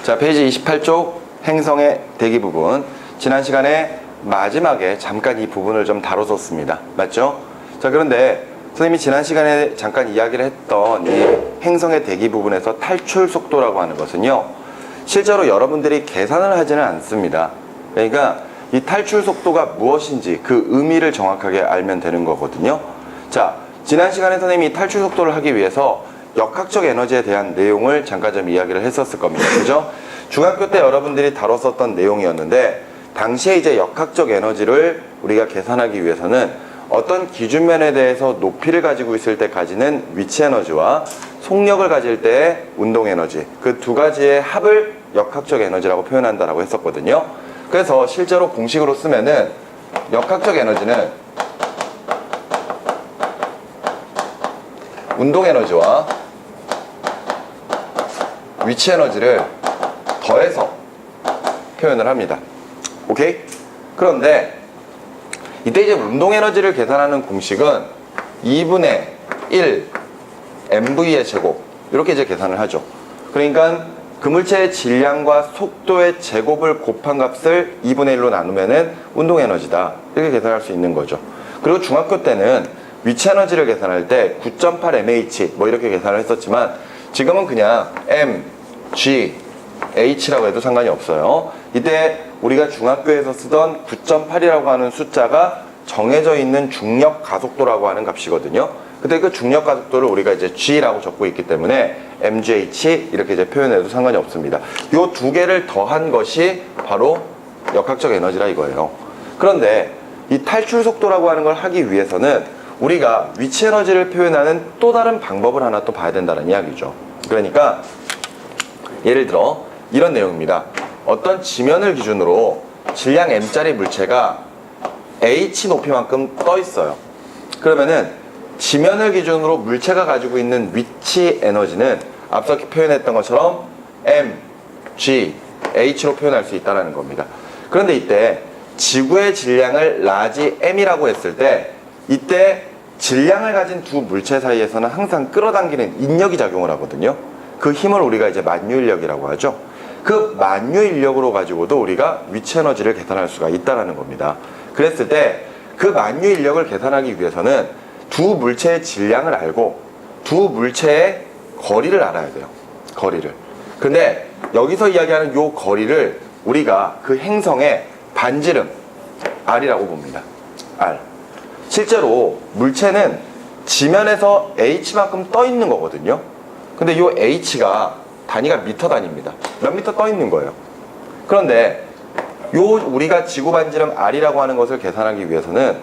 자, 페이지 28쪽 행성의 대기 부분. 지난 시간에 마지막에 잠깐 이 부분을 좀 다뤄줬습니다. 맞죠? 자, 그런데 선생님이 지난 시간에 잠깐 이야기를 했던 이 행성의 대기 부분에서 탈출 속도라고 하는 것은요, 실제로 여러분들이 계산을 하지는 않습니다. 그러니까 이 탈출 속도가 무엇인지 그 의미를 정확하게 알면 되는 거거든요. 자, 지난 시간에 선생님이 탈출 속도를 하기 위해서 역학적 에너지에 대한 내용을 잠깐 좀 이야기를 했었을 겁니다. 그죠? 중학교 때 여러분들이 다뤘었던 내용이었는데, 당시에 이제 역학적 에너지를 우리가 계산하기 위해서는 어떤 기준면에 대해서 높이를 가지고 있을 때 가지는 위치 에너지와 속력을 가질 때의 운동 에너지, 그 두 가지의 합을 역학적 에너지라고 표현한다라고 했었거든요. 그래서 실제로 공식으로 쓰면은 역학적 에너지는 운동 에너지와 위치 에너지를 더해서 표현을 합니다. 오케이? 그런데 이때 이제 운동 에너지를 계산하는 공식은 2분의 1 mv의 제곱, 이렇게 이제 계산을 하죠. 그러니까 그 물체의 질량과 속도의 제곱을 곱한 값을 2분의 1로 나누면은 운동 에너지다, 이렇게 계산할 수 있는 거죠. 그리고 중학교 때는 위치 에너지를 계산할 때 9.8 mh 뭐 이렇게 계산을 했었지만, 지금은 그냥 m, g, h라고 해도 상관이 없어요. 이때 우리가 중학교에서 쓰던 9.8이라고 하는 숫자가 정해져 있는 중력 가속도라고 하는 값이거든요. 근데 그 중력 가속도를 우리가 이제 g라고 적고 있기 때문에 mgh 이렇게 이제 표현해도 상관이 없습니다. 요 두 개를 더한 것이 바로 역학적 에너지라 이거예요. 그런데 이 탈출 속도라고 하는 걸 하기 위해서는 우리가 위치 에너지를 표현하는 또 다른 방법을 하나 또 봐야 된다는 이야기죠. 그러니까 예를 들어 이런 내용입니다. 어떤 지면을 기준으로 질량 m짜리 물체가 h 높이만큼 떠 있어요. 그러면은 지면을 기준으로 물체가 가지고 있는 위치 에너지는 앞서 표현했던 것처럼 m, g, h로 표현할 수 있다는 겁니다. 그런데 이때 지구의 질량을 라지 m이라고 했을 때, 이때 질량을 가진 두 물체 사이에서는 항상 끌어당기는 인력이 작용을 하거든요. 그 힘을 우리가 이제 만유인력이라고 하죠. 그 만유인력으로 가지고도 우리가 위치 에너지를 계산할 수가 있다는 겁니다. 그랬을 때 그 만유인력을 계산하기 위해서는 두 물체의 질량을 알고 두 물체의 거리를 알아야 돼요. 거리를. 근데 여기서 이야기하는 요 거리를 우리가 그 행성의 반지름 R이라고 봅니다. R. 실제로 물체는 지면에서 H만큼 떠 있는 거거든요. 근데 요 H가 단위가 미터 단위입니다. 몇 미터 떠 있는 거예요. 그런데 요 우리가 지구 반지름 R이라고 하는 것을 계산하기 위해서는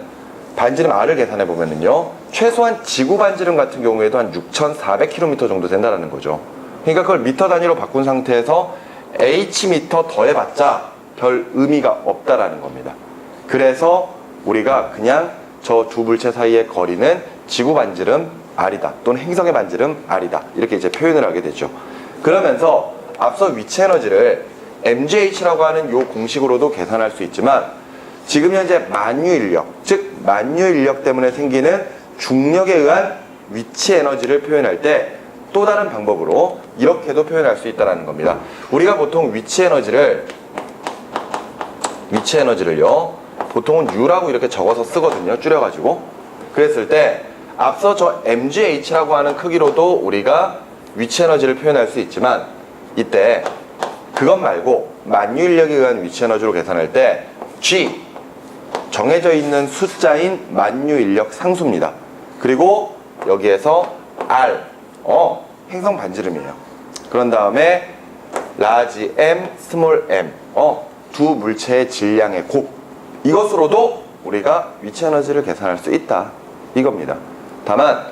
반지름 R을 계산해 보면은요, 최소한 지구 반지름 같은 경우에도 한 6,400km 정도 된다는 거죠. 그러니까 그걸 미터 단위로 바꾼 상태에서 H 미터 더해봤자 별 의미가 없다라는 겁니다. 그래서 우리가 그냥 저 두 물체 사이의 거리는 지구 반지름 R이다, 또는 행성의 반지름 R이다, 이렇게 이제 표현을 하게 되죠. 그러면서 앞서 위치 에너지를 mgh라고 하는 요 공식으로도 계산할 수 있지만, 지금 현재 만유인력, 즉 만유인력 때문에 생기는 중력에 의한 위치 에너지를 표현할 때 또 다른 방법으로 이렇게도 표현할 수 있다는 겁니다. 우리가 보통 위치 에너지를요 보통은 U라고 이렇게 적어서 쓰거든요, 줄여가지고. 그랬을 때 앞서 저 mgh라고 하는 크기로도 우리가 위치 에너지를 표현할 수 있지만, 이때 그것 말고 만유인력에 의한 위치 에너지로 계산할 때 G, 정해져 있는 숫자인 만유인력 상수입니다. 그리고 여기에서 R, 행성 반지름이에요. 그런 다음에 라지 m, 스몰 m, 두 물체의 질량의 곱, 이것으로도 우리가 위치 에너지를 계산할 수 있다, 이겁니다. 다만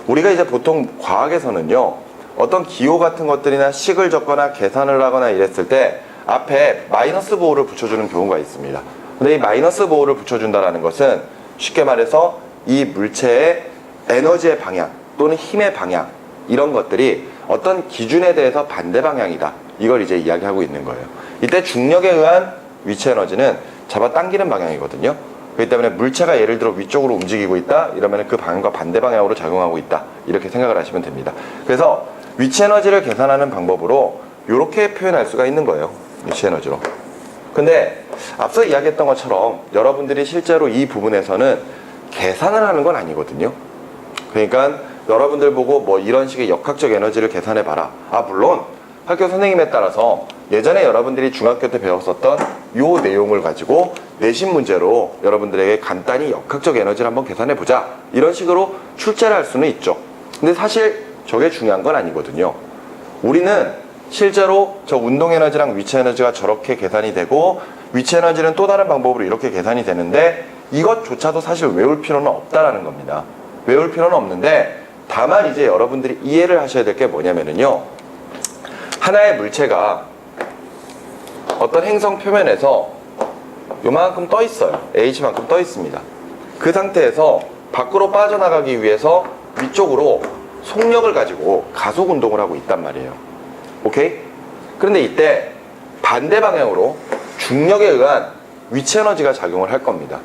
우리가 이제 보통 과학에서는요, 어떤 기호 같은 것들이나 식을 적거나 계산을 하거나 이랬을 때 앞에 마이너스 보호를 붙여주는 경우가 있습니다. 근데 이 마이너스 보호를 붙여준다는 것은 쉽게 말해서 이 물체의 에너지의 방향 또는 힘의 방향, 이런 것들이 어떤 기준에 대해서 반대 방향이다, 이걸 이제 이야기하고 있는 거예요. 이때 중력에 의한 위치 에너지는 잡아당기는 방향이거든요. 그렇기 때문에 물체가 예를 들어 위쪽으로 움직이고 있다, 이러면 그 방향과 반대 방향으로 작용하고 있다, 이렇게 생각을 하시면 됩니다. 그래서 위치 에너지를 계산하는 방법으로 이렇게 표현할 수가 있는 거예요. 위치 에너지로. 근데 앞서 이야기했던 것처럼 여러분들이 실제로 이 부분에서는 계산을 하는 건 아니거든요. 그러니까 여러분들 보고 뭐 이런 식의 역학적 에너지를 계산해 봐라. 아, 물론 학교 선생님에 따라서 예전에 여러분들이 중학교 때 배웠었던 요 내용을 가지고 내신 문제로 여러분들에게 간단히 역학적 에너지를 한번 계산해 보자, 이런 식으로 출제를 할 수는 있죠. 근데 사실 저게 중요한 건 아니거든요. 우리는 실제로 저 운동 에너지랑 위치 에너지가 저렇게 계산이 되고 위치 에너지는 또 다른 방법으로 이렇게 계산이 되는데 이것조차도 사실 외울 필요는 없다라는 겁니다. 외울 필요는 없는데, 다만 이제 여러분들이 이해를 하셔야 될 게 뭐냐면요, 하나의 물체가 어떤 행성 표면에서 요만큼 떠 있어요. H만큼 떠 있습니다. 그 상태에서 밖으로 빠져나가기 위해서 위쪽으로 속력을 가지고 가속 운동을 하고 있단 말이에요. 오케이? 그런데 이때 반대 방향으로 중력에 의한 위치 에너지가 작용을 할 겁니다.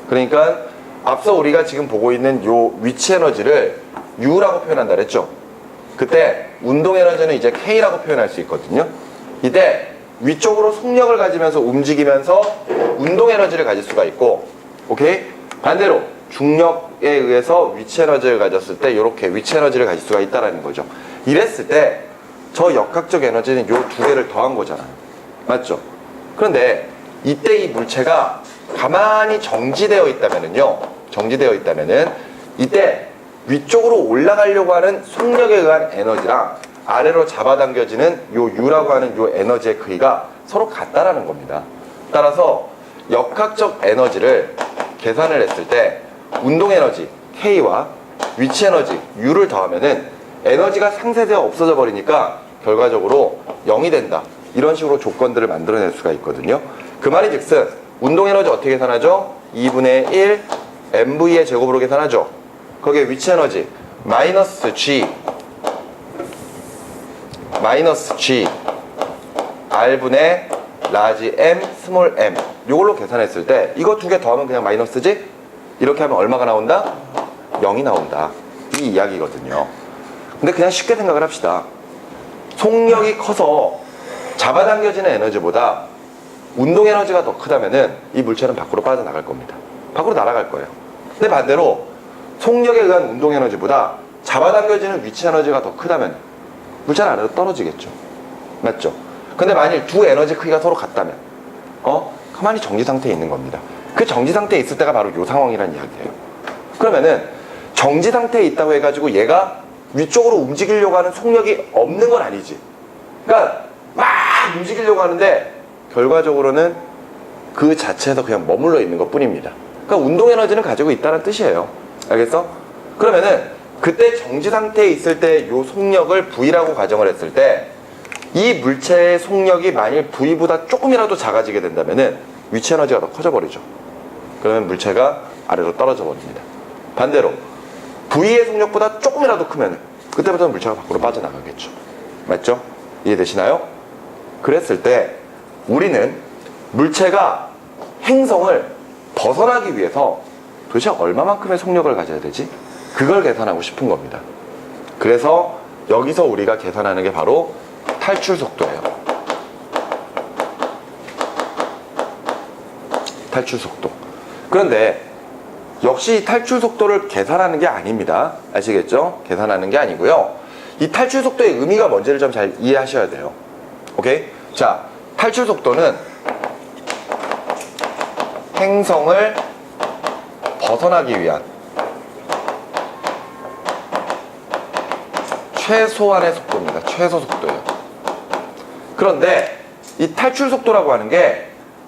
그러니까 앞서 우리가 지금 보고 있는 요 위치 에너지를 U라고 표현한다 그랬죠? 그때 운동 에너지는 이제 K라고 표현할 수 있거든요. 이때 위쪽으로 속력을 가지면서 움직이면서 운동 에너지를 가질 수가 있고, 오케이? 반대로 중력에 의해서 위치 에너지를 가졌을 때 이렇게 위치 에너지를 가질 수가 있다는 거죠. 이랬을 때 저 역학적 에너지는 요 두 개를 더한 거잖아요. 맞죠? 그런데 이때 이 물체가 가만히 정지되어 있다면은 이때 위쪽으로 올라가려고 하는 속력에 의한 에너지랑 아래로 잡아당겨지는 요 U라고 하는 요 에너지의 크기가 서로 같다라는 겁니다. 따라서 역학적 에너지를 계산을 했을 때 운동 에너지 K와 위치 에너지 U를 더하면은 에너지가 상쇄되어 없어져 버리니까 결과적으로 0이 된다, 이런 식으로 조건들을 만들어낼 수가 있거든요. 그 말이 즉슨 운동 에너지 어떻게 계산하죠? 2분의 1 mv의 제곱으로 계산하죠. 거기에 위치 에너지 마이너스 g r분의 라지 m 스몰 m, 요걸로 계산했을 때 이거 두 개 더하면 그냥 마이너스지? 이렇게 하면 얼마가 나온다? 0이 나온다, 이 이야기거든요. 근데 그냥 쉽게 생각을 합시다. 속력이 커서 잡아당겨지는 에너지보다 운동 에너지가 더 크다면은 이 물체는 밖으로 빠져나갈 겁니다. 밖으로 날아갈 거예요. 근데 반대로 속력에 의한 운동 에너지보다 잡아당겨지는 위치 에너지가 더 크다면 물체는 아래로 떨어지겠죠. 맞죠? 근데 만일 두 에너지 크기가 서로 같다면 가만히 정지 상태에 있는 겁니다. 그 정지 상태에 있을 때가 바로 이 상황이란 이야기예요. 그러면은 정지 상태에 있다고 해가지고 얘가 위쪽으로 움직이려고 하는 속력이 없는 건 아니지. 그러니까 막 움직이려고 하는데 결과적으로는 그 자체에서 그냥 머물러 있는 것 뿐입니다. 그러니까 운동 에너지는 가지고 있다는 뜻이에요. 알겠어? 그러면은 그때 정지 상태에 있을 때 요 속력을 V라고 가정을 했을 때 이 물체의 속력이 만일 V보다 조금이라도 작아지게 된다면은 위치 에너지가 더 커져 버리죠. 그러면 물체가 아래로 떨어져 버립니다. 반대로 V의 속력보다 조금이라도 크면 그때부터는 물체가 밖으로 빠져나가겠죠. 맞죠? 이해되시나요? 그랬을 때 우리는 물체가 행성을 벗어나기 위해서 도대체 얼마만큼의 속력을 가져야 되지? 그걸 계산하고 싶은 겁니다. 그래서 여기서 우리가 계산하는 게 바로 탈출 속도예요. 탈출 속도. 그런데 역시 탈출 속도를 계산하는 게 아닙니다. 아시겠죠? 계산하는 게 아니고요. 이 탈출 속도의 의미가 뭔지를 좀 잘 이해하셔야 돼요. 오케이? 자, 탈출 속도는 행성을 벗어나기 위한 최소한의 속도입니다. 최소 속도예요. 그런데 이 탈출 속도라고 하는 게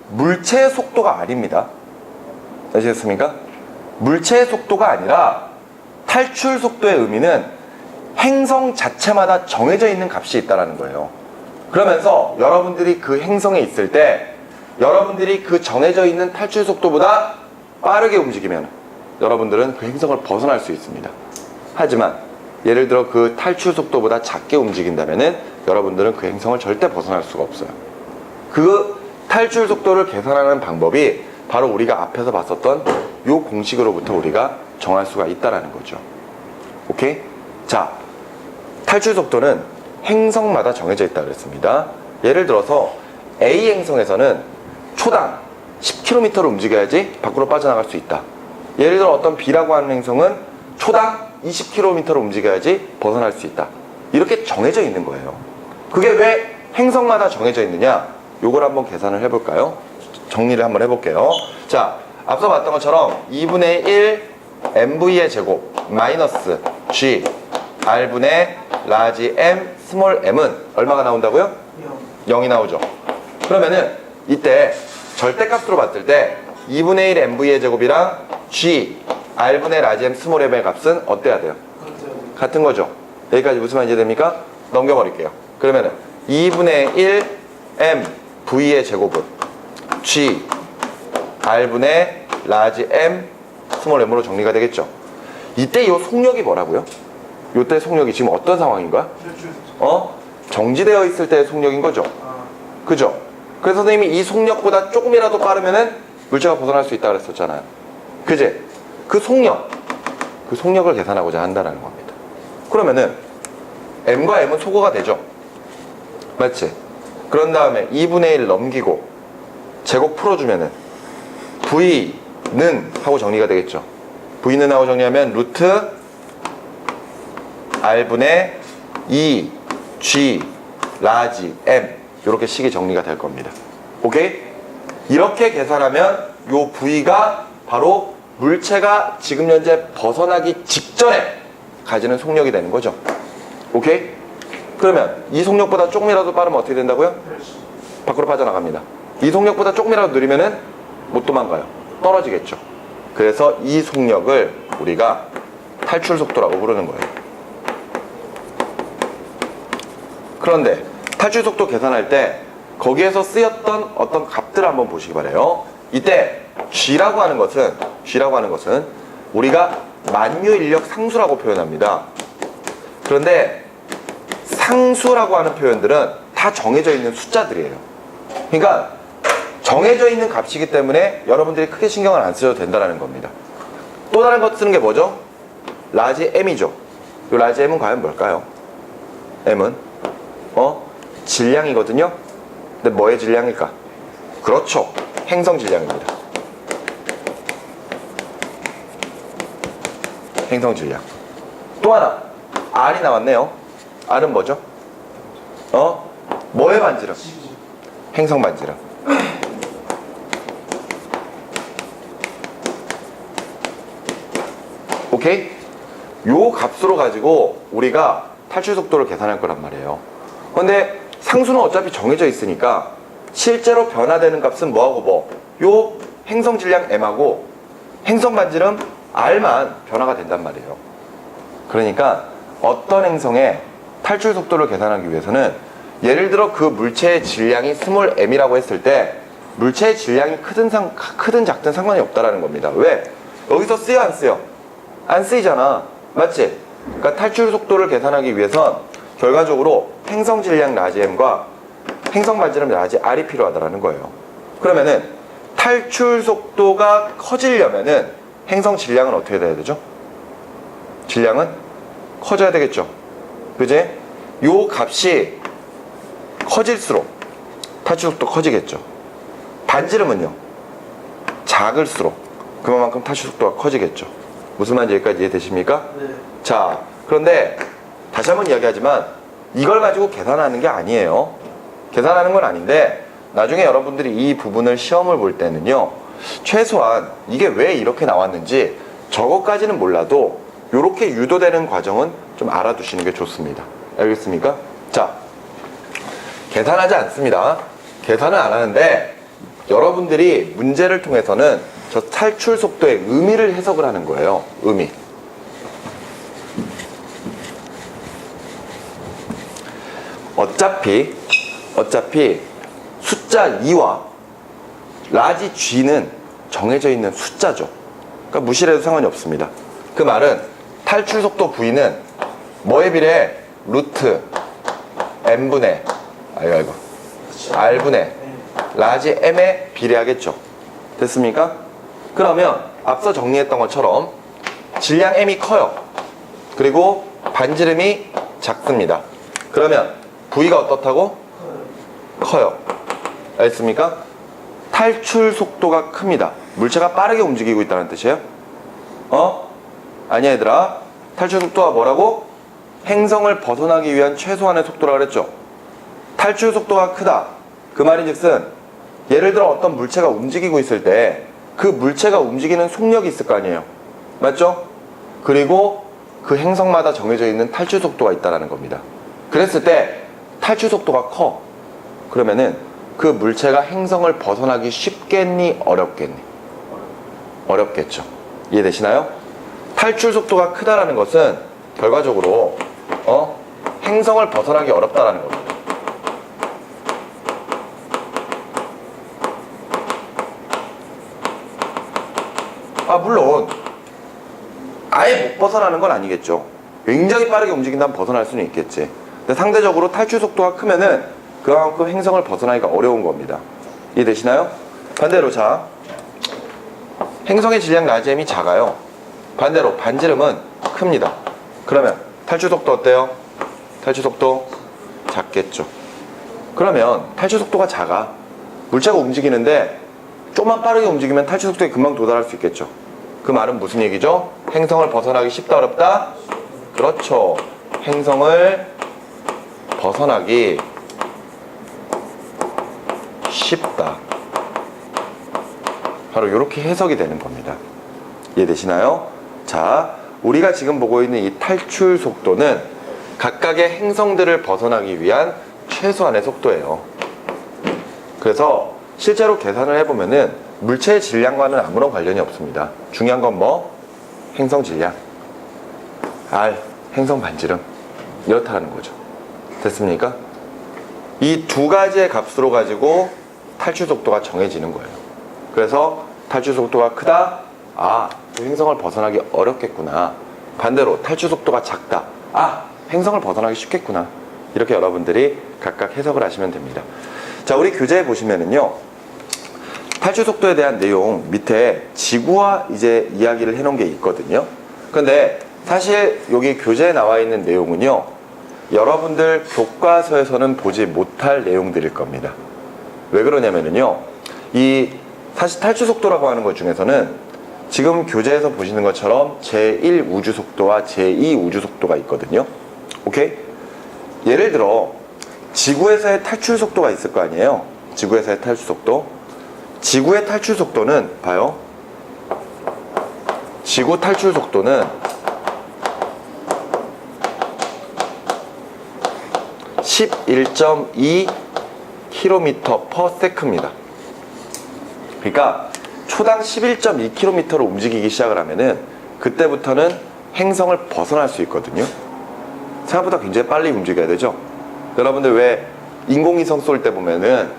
물체의 속도가 아닙니다. 아시겠습니까? 물체의 속도가 아니라 탈출 속도의 의미는 행성 자체마다 정해져 있는 값이 있다는 거예요. 그러면서 여러분들이 그 행성에 있을 때 여러분들이 그 정해져 있는 탈출 속도보다 빠르게 움직이면 여러분들은 그 행성을 벗어날 수 있습니다. 하지만 예를 들어 그 탈출 속도보다 작게 움직인다면은 여러분들은 그 행성을 절대 벗어날 수가 없어요. 그 탈출 속도를 계산하는 방법이 바로 우리가 앞에서 봤었던 요 공식으로부터 우리가 정할 수가 있다라는 거죠. 오케이? 자, 탈출 속도는 행성마다 정해져 있다 그랬습니다. 예를 들어서 A 행성에서는 초당 10km를 움직여야지 밖으로 빠져나갈 수 있다. 예를 들어 어떤 B라고 하는 행성은 초당 20km를 움직여야지 벗어날 수 있다. 이렇게 정해져 있는 거예요. 그게 왜 행성마다 정해져 있느냐? 요걸 한번 계산을 해볼까요? 정리를 한번 해볼게요. 자, 앞서 봤던 것처럼 2분의 1 mv의 제곱 마이너스 g r분의 라지 m 스몰 m은 얼마가 나온다고요? 0이 나오죠. 그러면은 이때 절대값으로 봤을 때 2분의 1 mv의 제곱이랑 g r분의 라지 m 스몰 m의 값은 어때야 돼요? 같은 거죠. 여기까지 무슨 말인지 됩니까? 넘겨버릴게요. 그러면은 2분의 1 m v의 제곱은 g r분의 라지 m 스몰 m으로 정리가 되겠죠. 이때 이 속력이 뭐라고요? 이때 속력이 지금 어떤 상황인가? 정지되어 있을 때의 속력인 거죠. 그죠? 그래서 선생님이 이 속력보다 조금이라도 빠르면은 물체가 벗어날 수 있다 그랬었잖아요. 그제? 그 속력을 계산하고자 한다는 겁니다. 그러면은 m과 m은 소거가 되죠. 맞지? 그런 다음에 2분의 1 넘기고 제곱 풀어주면은 v는 하고 정리가 되겠죠. v는 하고 정리하면 루트 r분의 2g 라지 m 이렇게 식이 정리가 될 겁니다. 오케이? 이렇게 계산하면 요 v가 바로 물체가 지금 현재 벗어나기 직전에 가지는 속력이 되는 거죠. 오케이? 그러면 이 속력보다 조금이라도 빠르면 어떻게 된다고요? 밖으로 빠져나갑니다. 이 속력보다 조금이라도 느리면은 못 도망가요. 떨어지겠죠. 그래서 이 속력을 우리가 탈출 속도라고 부르는 거예요. 그런데 탈출 속도 계산할 때 거기에서 쓰였던 어떤 값들을 한번 보시기 바래요. 이때 G라고 하는 것은 우리가 만유 인력 상수라고 표현합니다. 그런데 상수라고 하는 표현들은 다 정해져 있는 숫자들이에요. 그러니까 정해져 있는 값이기 때문에 여러분들이 크게 신경을 안 쓰셔도 된다는 겁니다. 또 다른 것 쓰는 게 뭐죠? 라지 m이죠. 이 라지 m은 과연 뭘까요? m은 질량이거든요. 근데 뭐의 질량일까? 그렇죠. 행성 질량입니다. 행성 질량. 또 하나 R이 나왔네요. R은 뭐죠? 뭐의 반지름? 행성 반지름. 오케이? 요 값으로 가지고 우리가 탈출 속도를 계산할 거란 말이에요. 근데 상수는 어차피 정해져 있으니까 실제로 변화되는 값은 뭐하고 뭐? 요 행성 질량 m하고 행성 반지름 r만 변화가 된단 말이에요. 그러니까 어떤 행성의 탈출 속도를 계산하기 위해서는 예를 들어 그 물체의 질량이 스몰 m이라고 했을 때 물체의 질량이 크든 작든 상관이 없다라는 겁니다. 왜? 여기서 쓰여 안 쓰여? 안 쓰이잖아. 맞지? 그러니까 탈출 속도를 계산하기 위해선 결과적으로 행성 질량 라지 m과 행성 반지름 라지 r이 필요하다라는 거예요. 그러면은 탈출 속도가 커지려면은 행성 질량은 어떻게 돼야 되죠? 질량은 커져야 되겠죠. 그제? 요 값이 커질수록 탈출 속도 커지겠죠. 반지름은요? 작을수록 그만큼 탈출 속도가 커지겠죠. 무슨 말인지 여기까지 이해되십니까? 네. 자, 그런데 다시 한번 이야기하지만 이걸 가지고 계산하는 게 아니에요. 계산하는 건 아닌데 나중에 여러분들이 이 부분을 시험을 볼 때는요, 최소한 이게 왜 이렇게 나왔는지 저것까지는 몰라도 이렇게 유도되는 과정은 좀 알아두시는 게 좋습니다. 알겠습니까? 자, 계산하지 않습니다. 계산은 안 하는데 여러분들이 문제를 통해서는 저 탈출 속도의 의미를 해석을 하는 거예요. 의미. 어차피 숫자 2와 라지 g는 정해져 있는 숫자죠. 그러니까 무시해도 상관이 없습니다. 그 말은 탈출 속도 v는 뭐에 비례해? 루트 m분의 r분의 라지 m에 비례하겠죠. 됐습니까? 그러면 앞서 정리했던 것처럼 질량 m이 커요. 그리고 반지름이 작습니다. 그러면 V가 어떻다고? 커요. 알겠습니까? 탈출 속도가 큽니다. 물체가 빠르게 움직이고 있다는 뜻이에요. 아니야 얘들아. 탈출 속도가 뭐라고? 행성을 벗어나기 위한 최소한의 속도라고 그랬죠. 탈출 속도가 크다. 그 말인즉슨 예를 들어 어떤 물체가 움직이고 있을 때 그 물체가 움직이는 속력이 있을 거 아니에요. 맞죠? 그리고 그 행성마다 정해져 있는 탈출 속도가 있다는 겁니다. 그랬을 때 탈출 속도가 커. 그러면은 그 물체가 행성을 벗어나기 쉽겠니? 어렵겠니? 어렵겠죠. 이해되시나요? 탈출 속도가 크다라는 것은 결과적으로 행성을 벗어나기 어렵다라는 겁니다. 물론 아예 못 벗어나는 건 아니겠죠. 굉장히 빠르게 움직인다면 벗어날 수는 있겠지. 근데 상대적으로 탈출 속도가 크면은 그만큼 행성을 벗어나기가 어려운 겁니다. 이해되시나요? 반대로 자, 행성의 질량 나지엠이 작아요. 반대로 반지름은 큽니다. 그러면 탈출 속도 어때요? 탈출 속도 작겠죠. 그러면 탈출 속도가 작아. 물체가 움직이는데 좀만 빠르게 움직이면 탈출 속도에 금방 도달할 수 있겠죠. 그 말은 무슨 얘기죠? 행성을 벗어나기 쉽다 어렵다? 그렇죠. 행성을 벗어나기 쉽다. 바로 이렇게 해석이 되는 겁니다. 이해되시나요? 자, 우리가 지금 보고 있는 이 탈출 속도는 각각의 행성들을 벗어나기 위한 최소한의 속도예요. 그래서 실제로 계산을 해보면은 물체의 질량과는 아무런 관련이 없습니다. 중요한 건 뭐? 행성 질량. R, 행성 반지름. 이렇다는 거죠. 됐습니까? 이 두 가지의 값으로 가지고 탈출 속도가 정해지는 거예요. 그래서 탈출 속도가 크다. 그 행성을 벗어나기 어렵겠구나. 반대로 탈출 속도가 작다. 행성을 벗어나기 쉽겠구나. 이렇게 여러분들이 각각 해석을 하시면 됩니다. 자, 우리 교재에 보시면은요. 탈출 속도에 대한 내용 밑에 지구와 이제 이야기를 해놓은 게 있거든요. 근데 사실 여기 교재에 나와 있는 내용은요. 여러분들 교과서에서는 보지 못할 내용들일 겁니다. 왜 그러냐면은요. 이 사실 탈출 속도라고 하는 것 중에서는 지금 교재에서 보시는 것처럼 제1 우주 속도와 제2 우주 속도가 있거든요. 오케이? 예를 들어 지구에서의 탈출 속도가 있을 거 아니에요. 지구에서의 탈출 속도. 지구의 탈출 속도는 봐요. 지구 탈출 속도는 11.2km/s입니다. 그러니까 초당 11.2km를 움직이기 시작을 하면은 그때부터는 행성을 벗어날 수 있거든요. 생각보다 굉장히 빨리 움직여야 되죠. 여러분들 왜 인공위성 쏠 때 보면은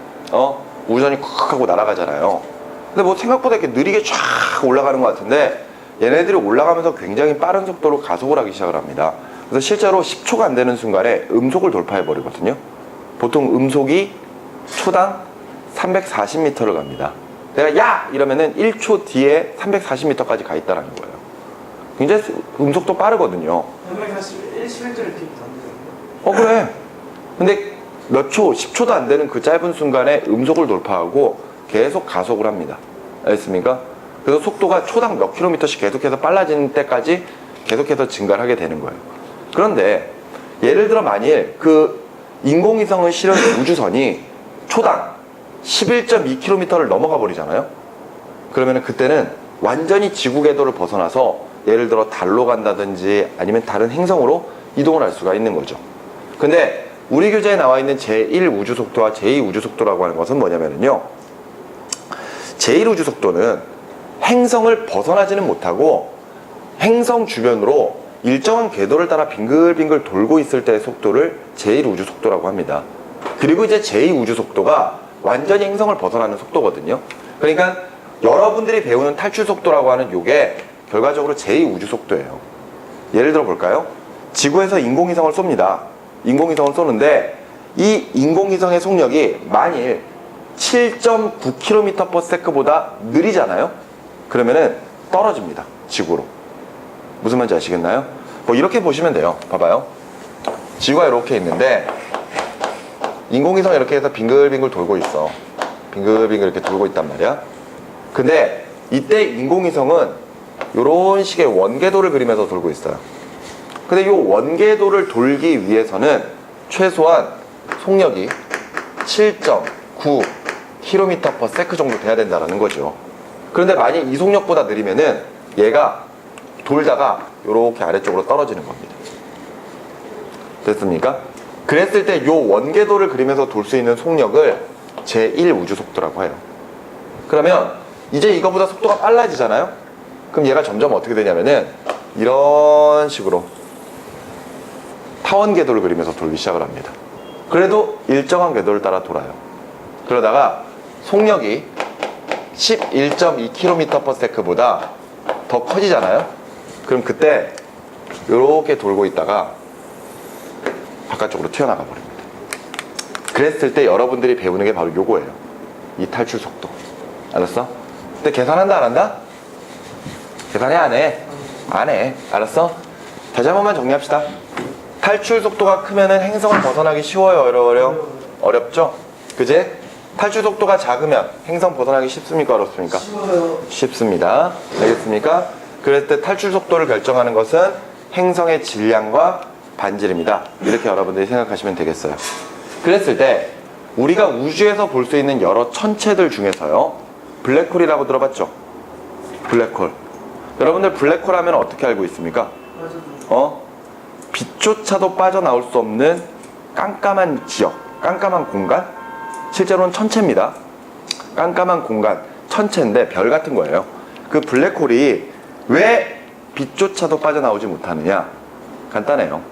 우주선이 콱 하고 날아가잖아요. 근데 뭐 생각보다 이렇게 느리게 쫙 올라가는 것 같은데 얘네들이 올라가면서 굉장히 빠른 속도로 가속을 하기 시작을 합니다. 그래서 실제로 10초가 안 되는 순간에 음속을 돌파해 버리거든요. 보통 음속이 초당 340m를 갑니다. 내가 야! 이러면은 1초 뒤에 340m까지 가 있다는 거예요. 굉장히 음속도 빠르거든요. 341km 안 되죠? 그래. 근데 몇 초, 10초도 안 되는 그 짧은 순간에 음속을 돌파하고 계속 가속을 합니다. 알겠습니까? 그래서 속도가 초당 몇 킬로미터씩 계속해서 빨라지는 때까지 계속해서 증가를 하게 되는 거예요. 그런데 예를 들어 만일 그 인공위성을 실은 우주선이 초당 11.2km를 넘어가 버리잖아요. 그러면 그때는 완전히 지구 궤도를 벗어나서 예를 들어 달로 간다든지 아니면 다른 행성으로 이동을 할 수가 있는 거죠. 근데 우리 교재에 나와 있는 제1 우주속도와 제2 우주속도라고 하는 것은 뭐냐면요. 제1 우주속도는 행성을 벗어나지는 못하고 행성 주변으로 일정한 궤도를 따라 빙글빙글 돌고 있을 때의 속도를 제1 우주속도라고 합니다. 그리고 이제 제2 우주속도가 완전히 행성을 벗어나는 속도거든요. 그러니까 여러분들이 배우는 탈출 속도라고 하는 요게 결과적으로 제2 우주속도예요. 예를 들어 볼까요? 지구에서 인공위성을 쏩니다. 인공위성을 쏘는데 이 인공위성의 속력이 만일 7.9km/s보다 느리잖아요. 그러면은 떨어집니다. 지구로. 무슨 말인지 아시겠나요? 뭐 이렇게 보시면 돼요. 봐봐요. 지구가 이렇게 있는데 인공위성 이렇게 해서 빙글빙글 돌고 있어. 빙글빙글 이렇게 돌고 있단 말이야. 근데 이때 인공위성은 이런 식의 원궤도를 그리면서 돌고 있어요. 근데 이 원궤도를 돌기 위해서는 최소한 속력이 7.9km/s 정도 돼야 된다는 거죠. 그런데 만약 이 속력보다 느리면은 얘가 돌다가 이렇게 아래쪽으로 떨어지는 겁니다. 됐습니까? 그랬을 때 이 원궤도를 그리면서 돌 수 있는 속력을 제1우주속도라고 해요. 그러면 이제 이거보다 속도가 빨라지잖아요? 그럼 얘가 점점 어떻게 되냐면은 이런 식으로 타원 궤도를 그리면서 돌기 시작을 합니다. 그래도 일정한 궤도를 따라 돌아요. 그러다가 속력이 11.2km/s보다 더 커지잖아요? 그럼 그때 이렇게 돌고 있다가 바깥쪽으로 튀어나가 버립니다. 그랬을 때 여러분들이 배우는 게 바로 요거예요. 이 탈출 속도. 알았어? 근데 계산한다 안 한다? 계산해 안 해? 안 해. 알았어? 다시 한 번만 정리합시다. 탈출 속도가 크면은 행성을 벗어나기 쉬워요? 어려워요? 어렵죠? 그제? 탈출 속도가 작으면 행성 벗어나기 쉽습니까? 어렵습니까? 쉬워요. 쉽습니다. 알겠습니까? 그럴 때 탈출 속도를 결정하는 것은 행성의 질량과 반지름이다. 이렇게 여러분들이 생각하시면 되겠어요. 그랬을 때 우리가 우주에서 볼 수 있는 여러 천체들 중에서요, 블랙홀이라고 들어봤죠? 블랙홀. 여러분들 블랙홀 하면 어떻게 알고 있습니까? 맞아요. 빛조차도 빠져나올 수 없는 깜깜한 지역, 깜깜한 공간? 실제로는 천체입니다. 깜깜한 공간, 천체인데 별 같은 거예요. 그 블랙홀이 왜 빛조차도 빠져나오지 못하느냐? 간단해요.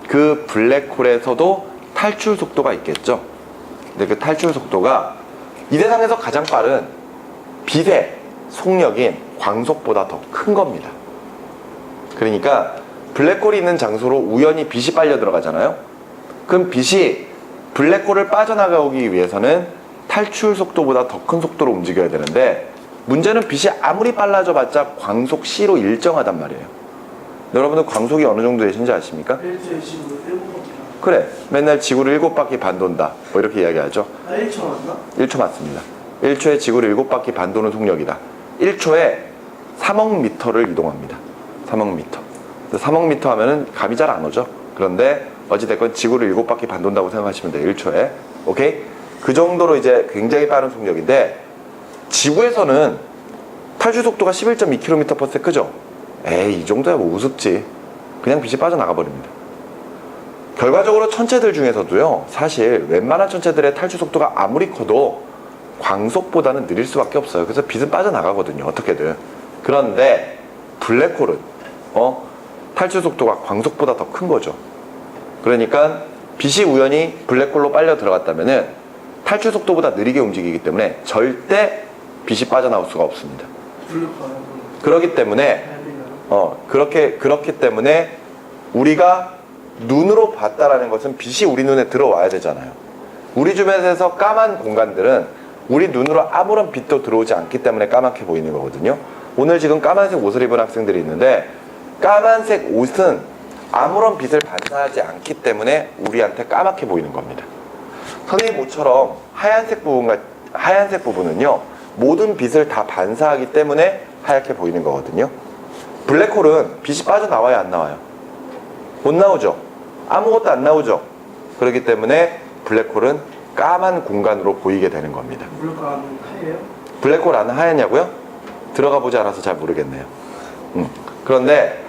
그 블랙홀에서도 탈출 속도가 있겠죠. 근데 그 탈출 속도가 이 세상에서 가장 빠른 빛의 속력인 광속보다 더 큰 겁니다. 그러니까 블랙홀이 있는 장소로 우연히 빛이 빨려 들어가잖아요. 그럼 빛이 블랙홀을 빠져나가기 위해서는 탈출 속도보다 더 큰 속도로 움직여야 되는데, 문제는 빛이 아무리 빨라져 봤자 광속 C로 일정하단 말이에요. 여러분들 광속이 어느 정도 되신지 아십니까? 일주일에 지금 7바퀴. 그래, 맨날 지구를 7바퀴 반 돈다, 뭐 이렇게 이야기하죠. 1초 맞나? 1초 맞습니다. 1초에 지구를 7바퀴 반 도는 속력이다. 1초에 3억 미터를 이동합니다. 3억 미터. 3억 미터 하면은 감이 잘 안 오죠. 그런데 어찌됐건 지구를 7바퀴 반 돈다고 생각하시면 돼요. 1초에. 오케이? 그 정도로 이제 굉장히 빠른 속력인데, 지구에서는 탈출 속도가 11.2km/s 크죠? 에이, 이 정도야 뭐 우습지. 그냥 빛이 빠져나가 버립니다. 결과적으로 천체들 중에서도요, 사실 웬만한 천체들의 탈출 속도가 아무리 커도 광속보다는 느릴 수밖에 없어요. 그래서 빛은 빠져나가거든요, 어떻게든. 그런데 블랙홀은 탈출 속도가 광속보다 더 큰 거죠. 그러니까 빛이 우연히 블랙홀로 빨려 들어갔다면은 탈출 속도보다 느리게 움직이기 때문에 절대 빛이 빠져나올 수가 없습니다. 그렇기 때문에 그렇기 때문에 우리가 눈으로 봤다라는 것은 빛이 우리 눈에 들어와야 되잖아요. 우리 주변에서 까만 공간들은 우리 눈으로 아무런 빛도 들어오지 않기 때문에 까맣게 보이는 거거든요. 오늘 지금 까만색 옷을 입은 학생들이 있는데, 까만색 옷은 아무런 빛을 반사하지 않기 때문에 우리한테 까맣게 보이는 겁니다. 선생님 옷처럼 하얀색 부분은요, 모든 빛을 다 반사하기 때문에 하얗게 보이는 거거든요. 블랙홀은 빛이 빠져나와야 안 나와요? 못 나오죠. 아무것도 안 나오죠. 그렇기 때문에 블랙홀은 까만 공간으로 보이게 되는 겁니다. 블랙홀 안은 하얘요? 블랙홀 안은 하얗냐고요? 들어가 보지 않아서 잘 모르겠네요. 그런데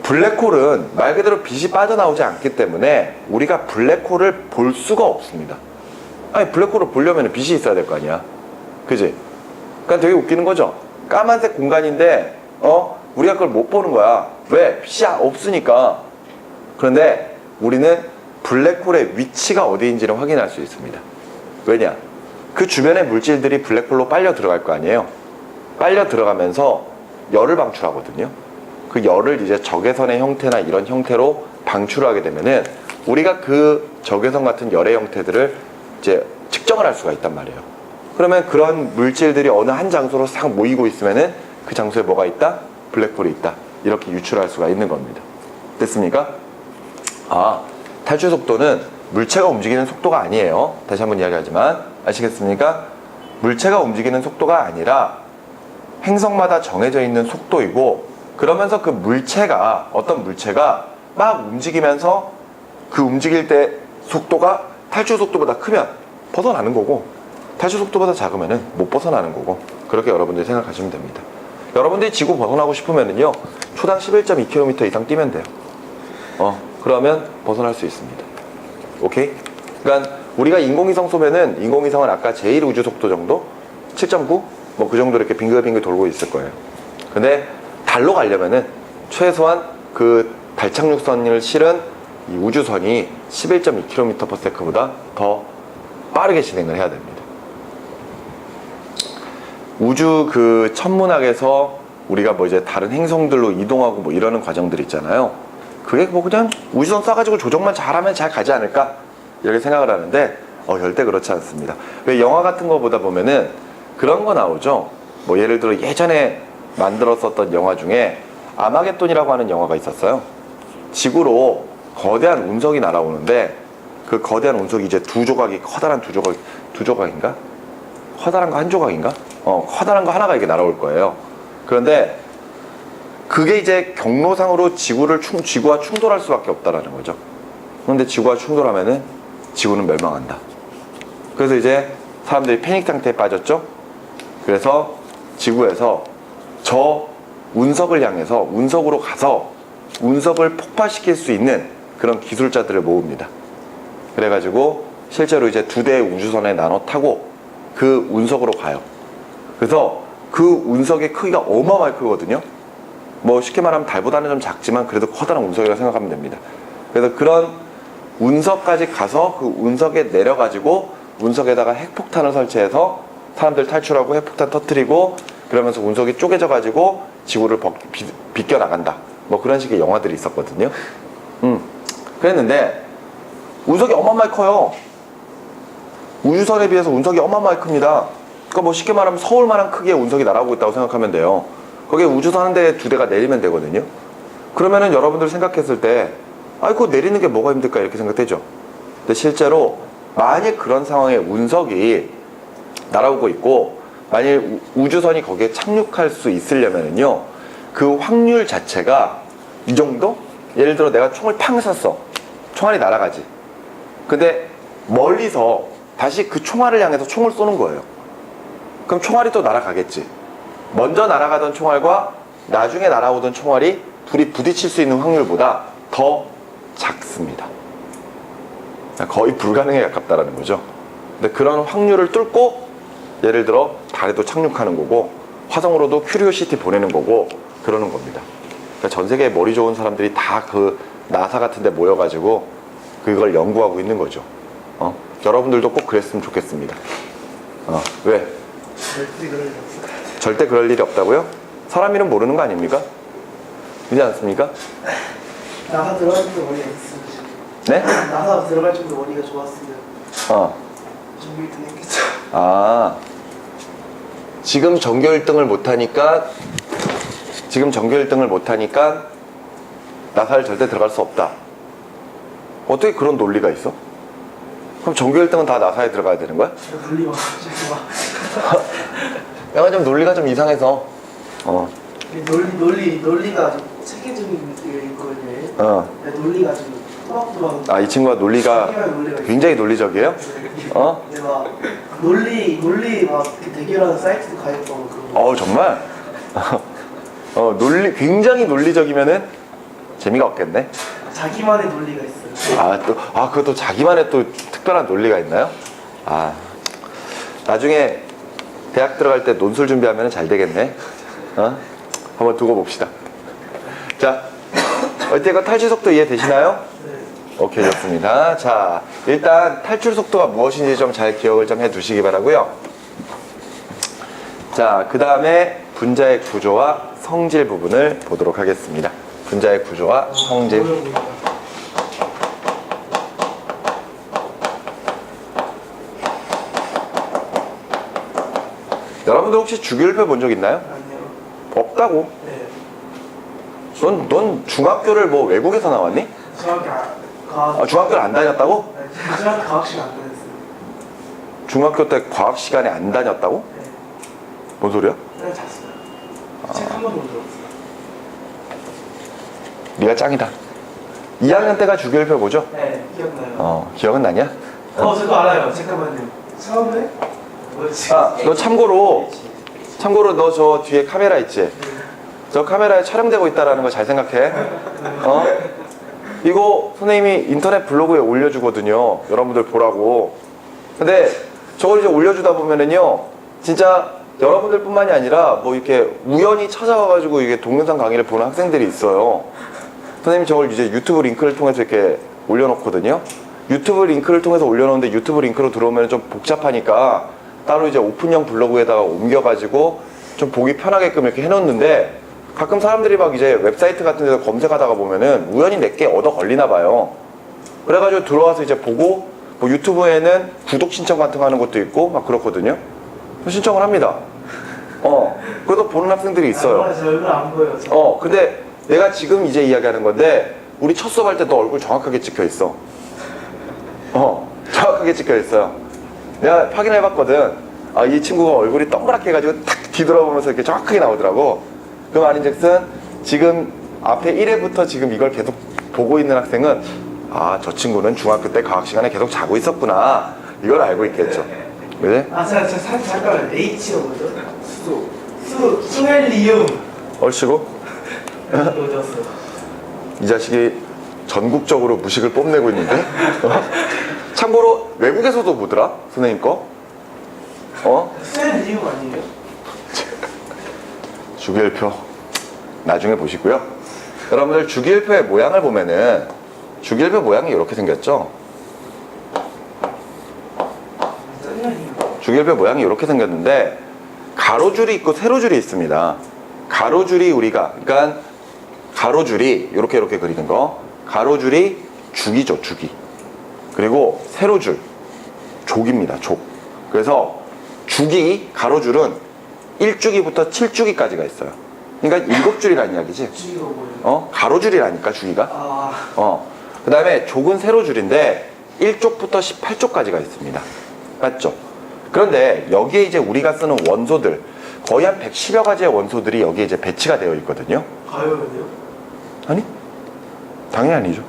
블랙홀은 말 그대로 빛이 빠져나오지 않기 때문에 우리가 블랙홀을 볼 수가 없습니다. 아니, 블랙홀을 보려면 빛이 있어야 될 거 아니야. 그지? 그러니까 되게 웃기는 거죠. 까만색 공간인데 우리가 그걸 못 보는 거야. 왜? 빛이 없으니까. 그런데 우리는 블랙홀의 위치가 어디인지를 확인할 수 있습니다. 왜냐? 그 주변의 물질들이 블랙홀로 빨려 들어갈 거 아니에요. 빨려 들어가면서 열을 방출하거든요. 그 열을 이제 적외선의 형태나 이런 형태로 방출하게 되면은 우리가 그 적외선 같은 열의 형태들을 이제 측정을 할 수가 있단 말이에요. 그러면 그런 물질들이 어느 한 장소로 싹 모이고 있으면은 그 장소에 뭐가 있다? 블랙홀이 있다. 이렇게 유출할 수가 있는 겁니다. 됐습니까? 탈출 속도는 물체가 움직이는 속도가 아니에요. 다시 한번 이야기하지만 아시겠습니까? 물체가 움직이는 속도가 아니라 행성마다 정해져 있는 속도이고, 그러면서 그 물체가, 어떤 물체가 막 움직이면서 그 움직일 때 속도가 탈출 속도보다 크면 벗어나는 거고, 탈출 속도보다 작으면 못 벗어나는 거고, 그렇게 여러분들이 생각하시면 됩니다. 여러분들이 지구 벗어나고 싶으면요, 초당 11.2km 이상 뛰면 돼요. 그러면 벗어날 수 있습니다. 오케이? 그러니까 우리가 인공위성 쏘면은, 인공위성은 아까 제1 우주 속도 정도? 7.9? 뭐 그 정도 이렇게 빙글빙글 돌고 있을 거예요. 근데 달로 가려면은 최소한 그 달 착륙선을 실은 이 우주선이 11.2km/s보다 더 빠르게 진행을 해야 됩니다. 우주 그 천문학에서 우리가 뭐 이제 다른 행성들로 이동하고 뭐 이러는 과정들 있잖아요. 그게 뭐 그냥 우주선 쏴가지고 조정만 잘하면 잘 가지 않을까? 이렇게 생각을 하는데, 절대 그렇지 않습니다. 왜 영화 같은 거 보다 보면은 그런 거 나오죠. 뭐 예를 들어 예전에 만들었었던 영화 중에 아마겟돈이라고 하는 영화가 있었어요. 지구로 거대한 운석이 날아오는데, 그 거대한 운석이 이제 두 조각이, 커다란 두 조각인가? 커다란 거 한 조각인가? 커다란 거 하나가 이렇게 날아올 거예요. 그런데 그게 이제 경로상으로 지구와 충돌할 수밖에 없다라는 거죠. 그런데 지구와 충돌하면은 지구는 멸망한다. 그래서 이제 사람들이 패닉 상태에 빠졌죠. 그래서 지구에서 저 운석을 향해서, 운석으로 가서 운석을 폭파시킬 수 있는 그런 기술자들을 모읍니다. 그래가지고 실제로 이제 두 대의 우주선에 나눠 타고 그 운석으로 가요. 그래서 그 운석의 크기가 어마어마하게 크거든요. 뭐 쉽게 말하면 달보다는 좀 작지만 그래도 커다란 운석이라고 생각하면 됩니다. 그래서 그런 운석까지 가서 그 운석에 내려가지고 운석에다가 핵폭탄을 설치해서 사람들 탈출하고 핵폭탄 터뜨리고, 그러면서 운석이 쪼개져 가지고 지구를 비껴 나간다. 뭐 그런 식의 영화들이 있었거든요. 그랬는데 운석이 어마어마하게 커요. 우주선에 비해서 운석이 어마어마하게 큽니다. 그러니까 뭐 쉽게 말하면 서울만한 크기의 운석이 날아오고 있다고 생각하면 돼요. 거기에 우주선 한 대, 두 대가 내리면 되거든요. 그러면은 여러분들 생각했을 때, 그거 내리는 게 뭐가 힘들까 이렇게 생각되죠. 근데 실제로 만약 그런 상황에 운석이 날아오고 있고, 만약 우주선이 거기에 착륙할 수 있으려면은요, 그 확률 자체가 이 정도? 예를 들어 내가 총을 팡 쐈어. 총알이 날아가지. 근데 멀리서 다시 그 총알을 향해서 총을 쏘는 거예요. 그럼 총알이 또 날아가겠지. 먼저 날아가던 총알과 나중에 날아오던 총알이 둘이 부딪힐 수 있는 확률보다 더 작습니다. 거의 불가능에 가깝다라는 거죠. 근데 그런 확률을 뚫고 예를 들어 달에도 착륙하는 거고, 화성으로도 큐리오시티 보내는 거고, 그러는 겁니다. 그러니까 전 세계에 머리 좋은 사람들이 다 그 나사 같은 데 모여가지고 그걸 연구하고 있는 거죠. 여러분들도 꼭 그랬으면 좋겠습니다. 왜? 절대 그럴 일이 없다고요? 사람 이름 모르는 거 아닙니까? 그렇지 않습니까? 나사 들어갈 정도 머리가 있었어요. 네? 나사 들어갈 정도 머리가 좋았으면 전교 1등 했겠죠. 지금 전교 1등을 못하니까 나사를 절대 들어갈 수 없다. 어떻게 그런 논리가 있어? 그럼 전교 1등은 다 나사에 들어가야 되는 거야? 논리가 약간 좀 논리가 좀 이상해서. 논리가 좀 체계적인 게 있거든요. 논리가 지금 토막토막. 이 친구가 논리가 굉장히 논리적이에요? 근데 막 논리 막 이렇게 대결하는 사이트도 가입하고 그런 거. 정말? 굉장히 논리적이면은 재미가 없겠네. 자기만의 논리가 있어요. 그것도 자기만의 또 특별한 논리가 있나요? 나중에 대학 들어갈 때 논술 준비하면 잘 되겠네. 한번 두고 봅시다. 자, 어때요? 탈출 속도 이해되시나요? 네. 오케이, 좋습니다. 자, 일단 탈출 속도가 무엇인지 좀 잘 기억을 좀 해두시기 바라고요. 자, 그 다음에 분자의 구조와 성질 부분을 보도록 하겠습니다. 분자의 구조와 성질. 여러분들 혹시 주기율표 본 적 있나요? 아니요. 없다고? 네. 넌 중학교를 뭐 외국에서 나왔니? 정확히 과학. 아, 중학교를 안 다녔다고? 네, 중학교 과학 시간 안 다녔어요. 중학교 때 과학 시간에 안 다녔다고? 네. 뭔 소리야? 그냥 잤어요. 책 한 번도 못 들었어요. 네가 짱이다. 2학년 때가 주기율표 보죠? 네, 기억나요. 기억은 나냐? 저도 알아요. 잠깐만요. 처음에 뭐였지? 너 참고로 너 저 뒤에 카메라 있지? 저 카메라에 촬영되고 있다라는 거 잘 생각해. 이거 선생님이 인터넷 블로그에 올려주거든요. 여러분들 보라고. 근데 저걸 이제 올려주다 보면은요, 진짜 여러분들 뿐만이 아니라 뭐 이렇게 우연히 찾아와가지고 이게 동영상 강의를 보는 학생들이 있어요. 선생님이 저걸 이제 유튜브 링크를 통해서 이렇게 올려놓거든요. 유튜브 링크를 통해서 올려놓는데 유튜브 링크로 들어오면 좀 복잡하니까 따로 이제 오픈형 블로그에다가 옮겨가지고 좀 보기 편하게끔 이렇게 해놓는데, 가끔 사람들이 막 이제 웹사이트 같은 데서 검색하다가 보면은 우연히 내게 얻어 걸리나 봐요. 그래가지고 들어와서 이제 보고, 뭐 유튜브에는 구독 신청 같은 거 하는 것도 있고 막 그렇거든요. 신청을 합니다. 그래도 보는 학생들이 있어요. 제 얼굴 안 보여요. 근데 내가 지금 이제 이야기하는 건데, 우리 첫 수업할 때 너 얼굴 정확하게 찍혀 있어. 정확하게 찍혀 있어요. 내가 확인해봤거든. 이 친구가 얼굴이 동그랗게 해가지고 탁 뒤돌아보면서 이렇게 정확하게 나오더라고. 그 말인즉슨 지금 앞에 1회부터 지금 이걸 계속 보고 있는 학생은, 저 친구는 중학교 때 과학 시간에 계속 자고 있었구나, 이걸 알고 있겠죠. 그래? 잠깐만. H가 뭐죠? 수헬리움. 얼씨구? 어디였어요? 이 자식이 전국적으로 무식을 뽐내고 있는데? 참고로 외국에서도 보더라, 선생님 거. 수헬리움 아니에요? 주기율표 나중에 보시고요. 여러분들 주기율표의 모양을 보면은 주기율표 모양이 이렇게 생겼죠. 주기율표 모양이 이렇게 생겼는데, 가로줄이 있고 세로줄이 있습니다. 가로줄이 그러니까 가로줄이 이렇게 그리는 거, 가로줄이 주기죠, 주기. 그리고 세로줄 족입니다, 족. 그래서 주기 가로줄은 1주기부터 7주기까지가 있어요. 그러니까 7줄이라는 이야기지. 주기가 뭐예요? 가로줄이라니까, 주기가. 그 다음에 족은 세로줄인데 1쪽부터 18쪽까지가 있습니다. 맞죠? 그런데 여기에 이제 우리가 쓰는 원소들, 거의 한 110여 가지의 원소들이 여기에 이제 배치가 되어 있거든요. 가요는요? 아니? 당연히 아니죠.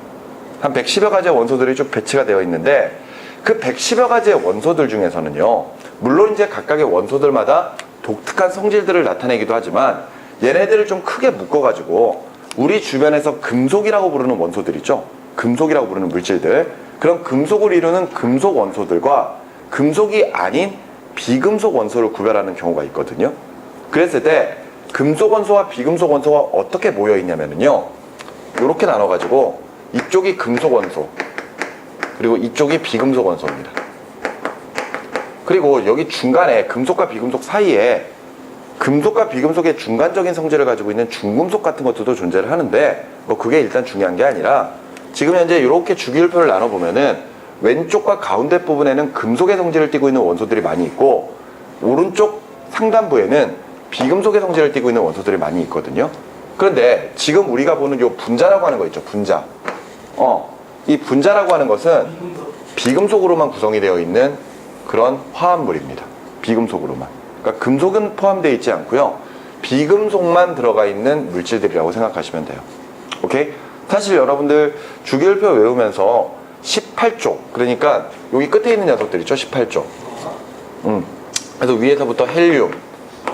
한 110여 가지의 원소들이 쭉 배치가 되어 있는데, 그 110여 가지의 원소들 중에서는요, 물론 이제 각각의 원소들마다 독특한 성질들을 나타내기도 하지만, 얘네들을 좀 크게 묶어가지고 우리 주변에서 금속이라고 부르는 원소들 있죠? 금속이라고 부르는 물질들, 그런 금속을 이루는 금속 원소들과 금속이 아닌 비금속 원소를 구별하는 경우가 있거든요. 그랬을 때 금속 원소와 비금속 원소가 어떻게 모여 있냐면요, 이렇게 나눠가지고 이쪽이 금속 원소, 그리고 이쪽이 비금속 원소입니다. 그리고 여기 중간에 금속과 비금속 사이에 금속과 비금속의 중간적인 성질을 가지고 있는 중금속 같은 것들도 존재를 하는데, 뭐 그게 일단 중요한 게 아니라, 지금 현재 이렇게 주기율표를 나눠보면은 왼쪽과 가운데 부분에는 금속의 성질을 띠고 있는 원소들이 많이 있고, 오른쪽 상단부에는 비금속의 성질을 띠고 있는 원소들이 많이 있거든요. 그런데 지금 우리가 보는 이 분자라고 하는 거 있죠, 분자. 이 분자라고 하는 것은 비금속으로만 구성이 되어 있는 그런 화합물입니다. 비금속으로만. 그러니까 금속은 포함되어 있지 않고요, 비금속만 들어가 있는 물질들이라고 생각하시면 돼요. 오케이? 사실 여러분들 주기율표 외우면서 18쪽, 그러니까 여기 끝에 있는 녀석들 있죠, 18쪽. 그래서 위에서부터 헬륨,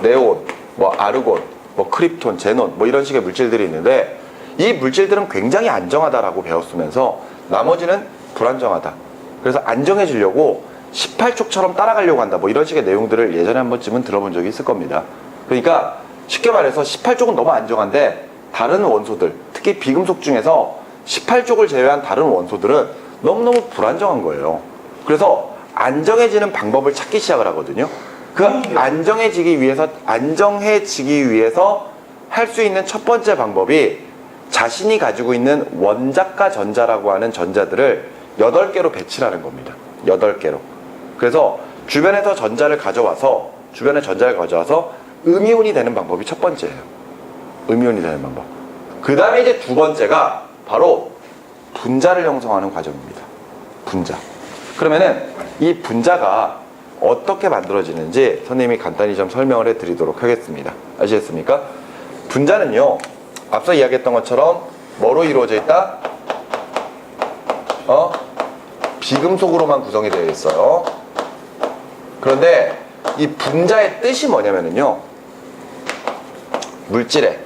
네온, 뭐 아르곤, 뭐 크립톤, 제논, 뭐 이런 식의 물질들이 있는데, 이 물질들은 굉장히 안정하다라고 배웠으면서 나머지는 불안정하다. 그래서 안정해지려고 18족처럼 따라가려고 한다, 뭐 이런 식의 내용들을 예전에 한 번쯤은 들어본 적이 있을 겁니다. 그러니까 쉽게 말해서 18족은 너무 안정한데, 다른 원소들, 특히 비금속 중에서 18족을 제외한 다른 원소들은 너무너무 불안정한 거예요. 그래서 안정해지는 방법을 찾기 시작을 하거든요. 그 안정해지기 위해서 할 수 있는 첫 번째 방법이, 자신이 가지고 있는 원자과 전자라고 하는 전자들을 8개로 배치하는 겁니다. 8개로. 그래서 주변에 전자를 가져와서 음이온이 되는 방법이 첫 번째예요. 음이온이 되는 방법. 그 다음에 이제 두 번째가 바로 분자를 형성하는 과정입니다. 분자. 그러면은 이 분자가 어떻게 만들어지는지 선생님이 간단히 좀 설명을 해드리도록 하겠습니다. 아시겠습니까? 분자는요, 앞서 이야기했던 것처럼 뭐로 이루어져 있다? 비금속으로만 구성이 되어 있어요. 그런데 이 분자의 뜻이 뭐냐면요, 물질의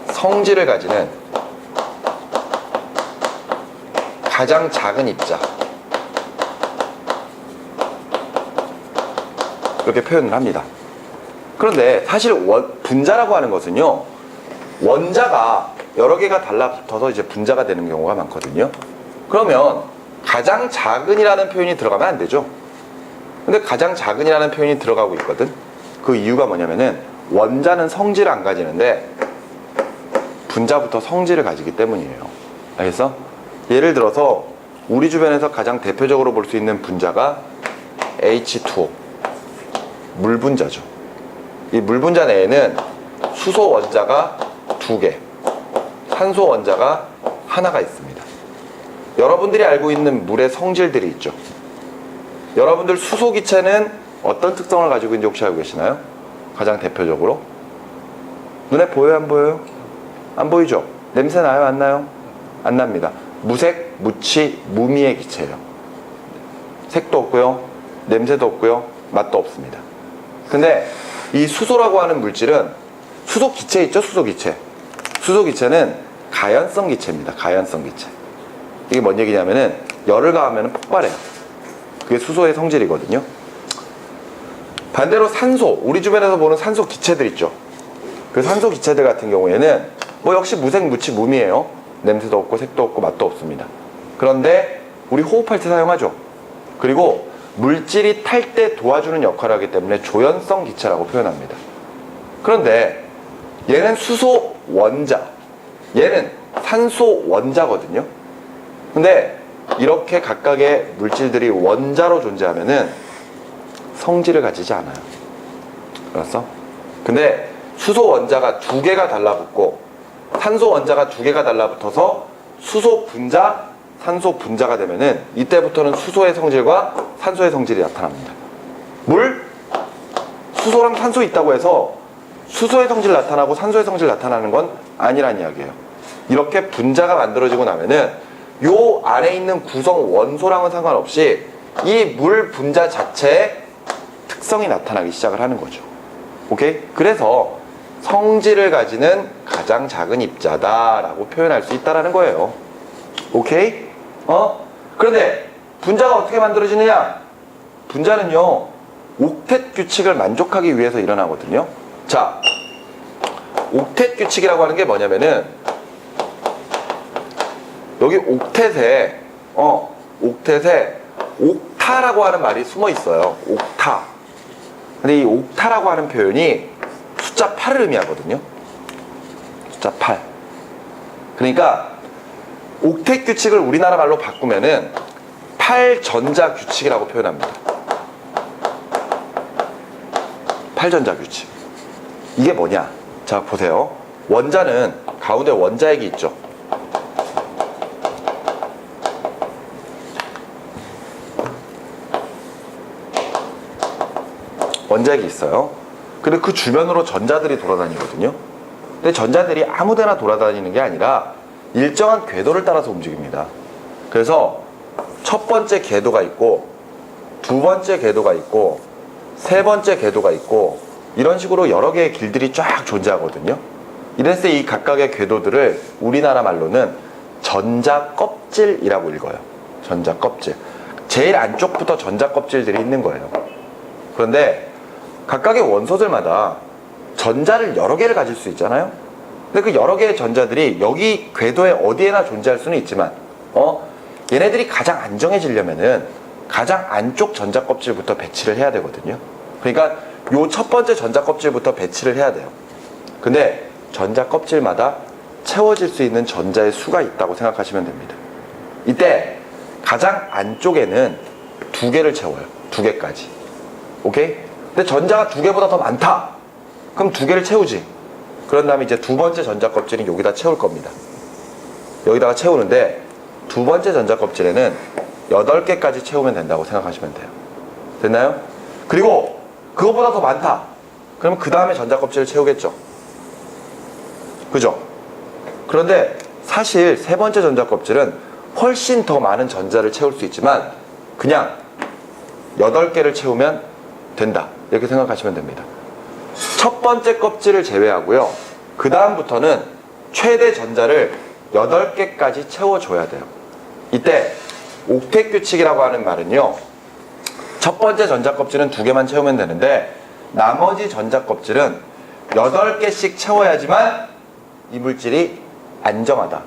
성질을 가지는 가장 작은 입자, 이렇게 표현을 합니다. 그런데 사실 분자라고 하는 것은요, 원자가 여러 개가 달라붙어서 이제 분자가 되는 경우가 많거든요. 그러면 가장 작은이라는 표현이 들어가면 안 되죠. 근데 가장 작은이라는 표현이 들어가고 있거든. 그 이유가 뭐냐면은 원자는 성질을 안 가지는데 분자부터 성질을 가지기 때문이에요. 알겠어? 예를 들어서 우리 주변에서 가장 대표적으로 볼 수 있는 분자가 H2O, 물 분자죠. 이 물 분자 내에는 수소 원자가 2개, 산소 원자가 하나가 있습니다. 여러분들이 알고 있는 물의 성질들이 있죠. 여러분들 수소 기체는 어떤 특성을 가지고 있는지 혹시 알고 계시나요? 가장 대표적으로 눈에 보여요, 안 보여요? 안 보이죠? 냄새 나요, 안 나요? 안 납니다. 무색, 무취, 무미의 기체예요. 색도 없고요, 냄새도 없고요, 맛도 없습니다. 근데 이 수소라고 하는 물질은 수소 기체 있죠? 수소 기체. 수소 기체는 가연성 기체입니다. 가연성 기체. 이게 뭔 얘기냐면은 열을 가하면 폭발해요. 그게 수소의 성질이거든요. 반대로 산소, 우리 주변에서 보는 산소 기체들 있죠. 그 산소 기체들 같은 경우에는 뭐 역시 무색, 무취, 무미예요. 냄새도 없고 색도 없고 맛도 없습니다. 그런데 우리 호흡할 때 사용하죠. 그리고 물질이 탈 때 도와주는 역할을 하기 때문에 조연성 기체라고 표현합니다. 그런데 얘는 수소 원자, 얘는 산소 원자거든요. 근데 이렇게 각각의 물질들이 원자로 존재하면은 성질을 가지지 않아요. 알았어? 근데 수소 원자가 2개가 달라붙고 산소 원자가 2개가 달라붙어서 수소 분자, 산소 분자가 되면은 이때부터는 수소의 성질과 산소의 성질이 나타납니다. 물? 수소랑 산소 있다고 해서 수소의 성질 나타나고 산소의 성질 나타나는 건 아니란 이야기예요. 이렇게 분자가 만들어지고 나면은 요 안에 있는 구성 원소랑은 상관없이 이 물 분자 자체의 특성이 나타나기 시작을 하는 거죠. 오케이? 그래서 성질을 가지는 가장 작은 입자다라고 표현할 수 있다라는 거예요. 오케이? 그런데 분자가 어떻게 만들어지느냐? 분자는요, 옥텟 규칙을 만족하기 위해서 일어나거든요. 자, 옥텟 규칙이라고 하는 게 뭐냐면은 여기 옥텟에 옥타라고 하는 말이 숨어 있어요. 옥타. 근데 이 옥타라고 하는 표현이 숫자 8을 의미하거든요. 숫자 8. 그러니까 옥텟 규칙을 우리나라 말로 바꾸면은 8전자 규칙이라고 표현합니다. 8전자 규칙. 이게 뭐냐? 자, 보세요. 원자는 가운데 원자핵이 있죠. 원자핵이 있어요. 근데 그 주변으로 전자들이 돌아다니거든요. 근데 전자들이 아무데나 돌아다니는 게 아니라 일정한 궤도를 따라서 움직입니다. 그래서 첫 번째 궤도가 있고, 두 번째 궤도가 있고, 세 번째 궤도가 있고, 이런 식으로 여러 개의 길들이 쫙 존재하거든요. 이랬을 때 이 각각의 궤도들을 우리나라 말로는 전자껍질이라고 읽어요. 전자껍질. 제일 안쪽부터 전자껍질들이 있는 거예요. 그런데 각각의 원소들마다 전자를 여러 개를 가질 수 있잖아요. 근데 그 여러 개의 전자들이 여기 궤도에 어디에나 존재할 수는 있지만 얘네들이 가장 안정해지려면은 가장 안쪽 전자껍질부터 배치를 해야 되거든요. 그러니까 요 첫 번째 전자껍질부터 배치를 해야 돼요. 근데 전자껍질마다 채워질 수 있는 전자의 수가 있다고 생각하시면 됩니다. 이때 가장 안쪽에는 2개를 채워요. 2개까지. 오케이? 근데 전자가 2개보다 더 많다. 그럼 2개를 채우지. 그런 다음에 이제 두 번째 전자껍질은 여기다 채울 겁니다. 여기다가 채우는데 두 번째 전자껍질에는 8개까지 채우면 된다고 생각하시면 돼요. 됐나요? 그리고 그것보다 더 많다. 그러면 그 다음에 전자껍질을 채우겠죠. 그죠? 그런데 사실 세 번째 전자껍질은 훨씬 더 많은 전자를 채울 수 있지만 그냥 8개를 채우면 된다. 이렇게 생각하시면 됩니다. 첫 번째 껍질을 제외하고요. 그 다음부터는 최대 전자를 8개까지 채워줘야 돼요. 이때 옥텟 규칙이라고 하는 말은요. 첫 번째 전자 껍질은 2개만 채우면 되는데 나머지 전자 껍질은 8개씩 채워야지만 이 물질이 안정하다.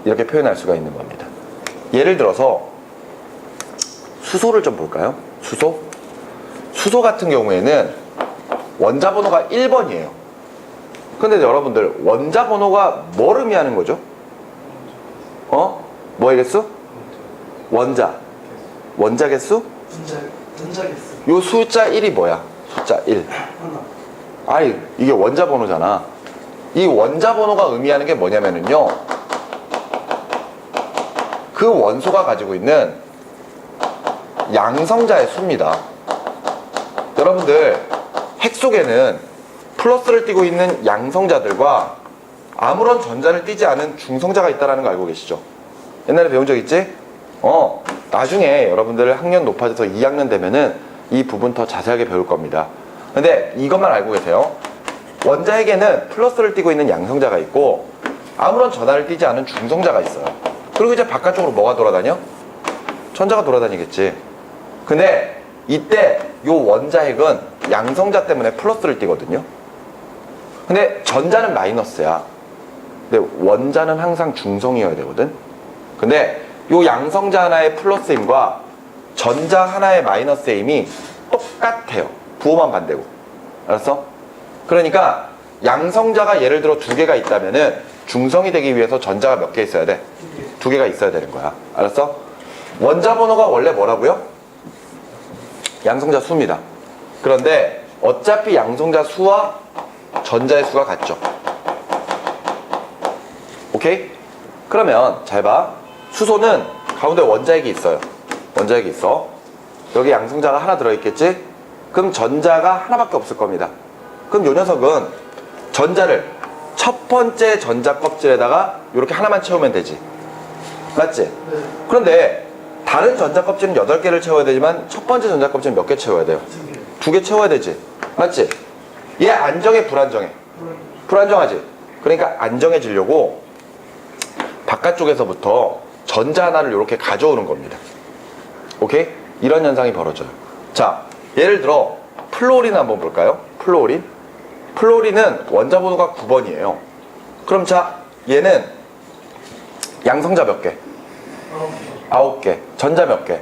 이렇게 표현할 수가 있는 겁니다. 예를 들어서 수소를 좀 볼까요? 수소? 수소 같은 경우에는 원자 번호가 1번이에요. 근데 여러분들 원자 번호가 뭘 의미하는 거죠? 뭐의 개수? 원자 개수? 전자 개수. 요 숫자 1이 뭐야? 숫자 1. 하나. 아니 이게 원자 번호잖아. 이 원자 번호가 의미하는 게 뭐냐면은요. 그 원소가 가지고 있는 양성자의 수입니다. 여러분들 핵 속에는 플러스를 띠고 있는 양성자들과 아무런 전자를 띠지 않은 중성자가 있다는 거 알고 계시죠? 옛날에 배운 적 있지? 나중에 여러분들 학년 높아져서 2학년 되면은 이 부분 더 자세하게 배울 겁니다. 근데 이것만 알고 계세요. 원자에게는 플러스를 띠고 있는 양성자가 있고 아무런 전하를 띠지 않은 중성자가 있어요. 그리고 이제 바깥쪽으로 뭐가 돌아다녀? 전자가 돌아다니겠지. 근데 이때 요 원자핵은 양성자 때문에 플러스를 띠거든요. 근데 전자는 마이너스야. 근데 원자는 항상 중성이어야 되거든. 근데 요 양성자 하나의 플러스임과 전자 하나의 마이너스임이 똑같아요. 부호만 반대고. 알았어? 그러니까 양성자가 예를 들어 2개가 있다면은 중성이 되기 위해서 전자가 몇 개 있어야 돼? 2개가 있어야 되는 거야. 알았어? 원자 번호가 원래 뭐라고요? 양성자 수입니다. 그런데 어차피 양성자 수와 전자의 수가 같죠. 오케이? 그러면 잘 봐. 수소는 가운데 원자핵이 있어요. 원자핵이 있어. 여기 양성자가 하나 들어있겠지? 그럼 전자가 하나밖에 없을 겁니다. 그럼 요 녀석은 전자를 첫 번째 전자 껍질에다가 이렇게 하나만 채우면 되지. 맞지? 네. 그런데 다른 전자 껍질은 8개를 채워야 되지만 첫 번째 전자 껍질은 몇 개 채워야 돼요? 2개 채워야 되지. 맞지? 얘 안정해, 불안정해? 불안정하지? 그러니까 안정해지려고 바깥쪽에서부터 전자 하나를 이렇게 가져오는 겁니다. 오케이? 이런 현상이 벌어져요. 자, 예를 들어 플로린 한번 볼까요? 플로린. 플로린은 원자 번호가 9번이에요. 그럼 자, 얘는 양성자 몇 개? 9개. 전자 몇 개?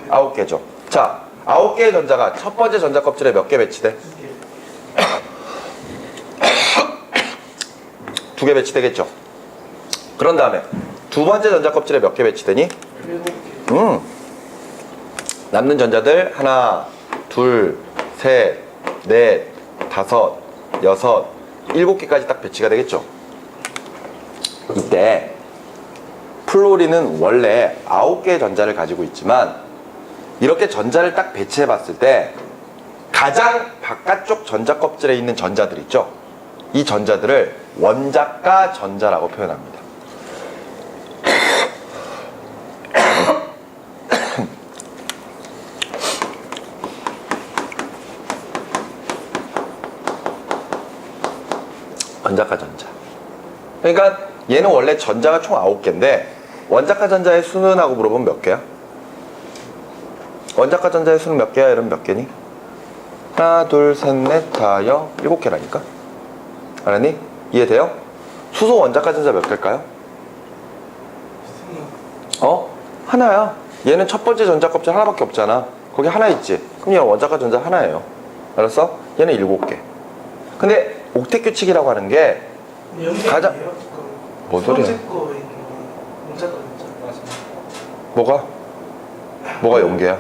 9개죠. 자, 9개의 전자가 첫 번째 전자 껍질에 몇 개 배치돼? 2개 배치되겠죠. 그런 다음에 두 번째 전자 껍질에 몇 개 배치되니? 7개. 남는 전자들 하나, 둘, 셋, 넷, 다섯, 여섯, 7개까지 딱 배치가 되겠죠. 이때 플로린은 원래 9개의 전자를 가지고 있지만 이렇게 전자를 딱 배치해 봤을 때 가장 바깥쪽 전자 껍질에 있는 전자들 있죠. 이 전자들을 원자가 전자라고 표현합니다. 원자가 전자. 그러니까 얘는 원래 전자가 총 9개인데 원자가 전자의 수는 하고 물어보면 몇 개야? 원자가 전자의 수는 몇 개야? 이러면 몇 개니? 하나, 둘, 셋, 넷, 다, 여, 7개라니까? 알았니? 이해돼요? 수소 원자가 전자 몇 개일까요? 하나야. 얘는 첫 번째 전자 껍질 하나밖에 없잖아. 거기 하나 있지? 그럼 얘는 원자가 전자 하나예요. 알았어? 얘는 7개. 근데 옥텟 규칙이라고 하는 게 가장- 뭔 소리야? 첫 번째 거에 있는 원자가 전자. 뭐가 연계야?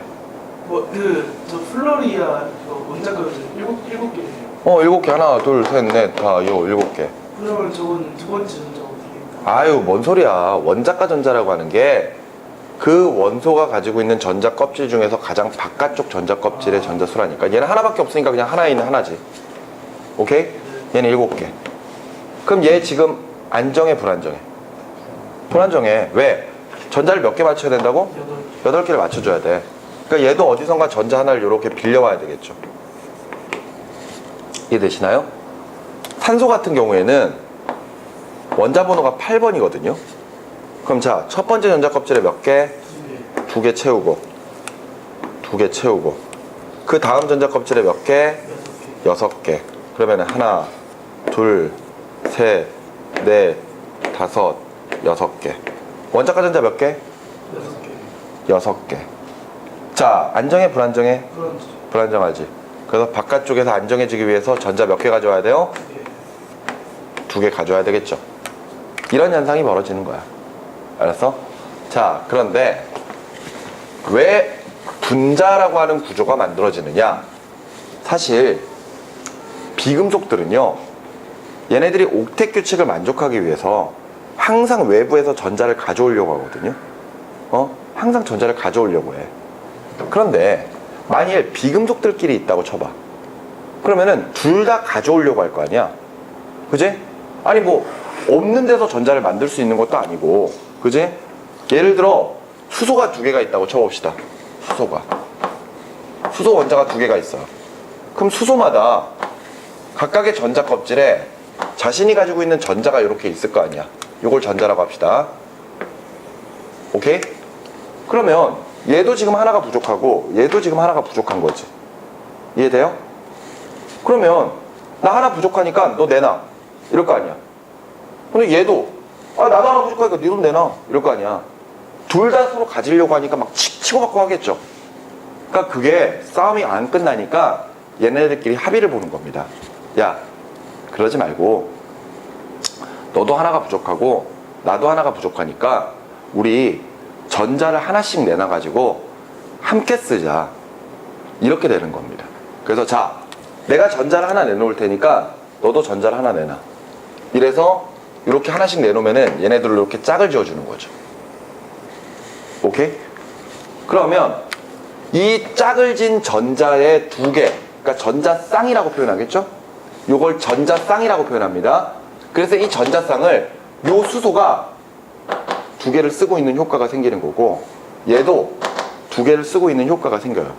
저 플로리아 원자가 7개예요. 7개. 하나, 둘, 셋, 넷, 다, 요, 7개. 그러면 저건 두 번째 전자 어떻게? 아유, 뭔 소리야. 원자가 전자라고 하는 게 그 원소가 가지고 있는 전자 껍질 중에서 가장 바깥쪽 전자 껍질의 전자수라니까. 얘는 하나밖에 없으니까 그냥 하나에 있는 하나지. 오케이? 얘는 7개. 그럼 얘 지금 안정해, 불안정해? 불안정해. 왜? 전자를 몇 개 맞춰야 된다고? 8개를 맞춰줘야 돼. 그러니까 얘도 어디선가 전자 하나를 이렇게 빌려와야 되겠죠. 이해되시나요? 산소 같은 경우에는 원자 번호가 8번이거든요. 그럼 자, 첫 번째 전자 껍질에 몇 개? 2개 채우고, 2개 채우고, 그 다음 전자 껍질에 몇 개? 6개. 그러면 하나, 둘, 셋, 넷, 다섯, 6개. 원자가 전자 몇 개? 6개. 자, 안정해, 불안정해? 불안정하지. 그래서 바깥쪽에서 안정해지기 위해서 전자 몇 개 가져와야 돼요? 2개 가져와야 되겠죠. 이런 현상이 벌어지는 거야. 알았어? 자, 그런데 왜 분자라고 하는 구조가 만들어지느냐? 사실 비금속들은요, 얘네들이 옥텟 규칙을 만족하기 위해서 항상 외부에서 전자를 가져오려고 하거든요. 항상 전자를 가져오려고 해. 그런데 만일 비금속들끼리 있다고 쳐봐. 그러면은 둘 다 가져오려고 할 거 아니야? 그지? 아니 뭐 없는 데서 전자를 만들 수 있는 것도 아니고, 그지? 예를 들어 수소가 2개가 있다고 쳐봅시다. 수소 원자가 2개가 있어요. 그럼 수소마다 각각의 전자 껍질에 자신이 가지고 있는 전자가 이렇게 있을 거 아니야. 이걸 전자라고 합시다. 오케이? 그러면 얘도 지금 하나가 부족하고 얘도 지금 하나가 부족한 거지. 이해돼요? 그러면 나 하나 부족하니까 너 내놔 이럴 거 아니야. 근데 얘도 나도 하나 부족하니까 네 돈 내놔 이럴 거 아니야. 둘 다 서로 가지려고 하니까 막 치고받고 하겠죠. 그러니까 그게 싸움이 안 끝나니까 얘네들끼리 합의를 보는 겁니다. 야, 그러지 말고 너도 하나가 부족하고 나도 하나가 부족하니까 우리 전자를 하나씩 내놔가지고 함께 쓰자. 이렇게 되는 겁니다. 그래서 자, 내가 전자를 하나 내놓을 테니까 너도 전자를 하나 내놔. 이래서 이렇게 하나씩 내놓으면은 얘네들을 이렇게 짝을 지어주는 거죠. 오케이? 그러면 이 짝을 진 전자의 2개, 그러니까 전자쌍이라고 표현하겠죠? 요걸 전자쌍이라고 표현합니다. 그래서 이 전자쌍을 요 수소가 2개를 쓰고 있는 효과가 생기는 거고, 얘도 2개를 쓰고 있는 효과가 생겨요.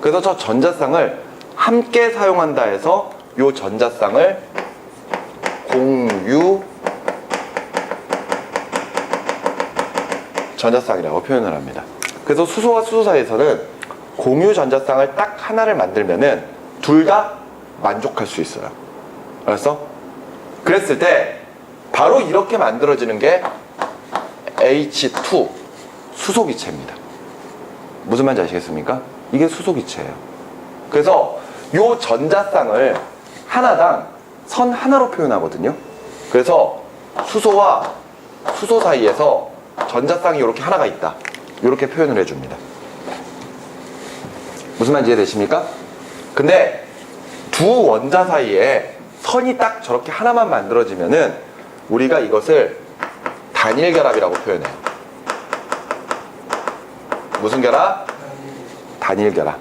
그래서 저 전자쌍을 함께 사용한다 해서 요 전자쌍을 공유 전자쌍이라고 표현을 합니다. 그래서 수소와 수소 사이에서는 공유 전자쌍을 딱 하나를 만들면은 둘 다 만족할 수 있어요. 알았어? 그랬을 때 바로 이렇게 만들어지는 게 H2 수소기체입니다. 무슨 말인지 아시겠습니까? 이게 수소기체예요. 그래서 요 전자쌍을 하나당 선 하나로 표현하거든요. 그래서 수소와 수소 사이에서 전자쌍이 이렇게 하나가 있다. 이렇게 표현을 해줍니다. 무슨 말인지 이해되십니까? 근데 두 원자 사이에 선이 딱 저렇게 하나만 만들어지면은 우리가 이것을 단일 결합이라고 표현해요. 무슨 결합? 단일 결합.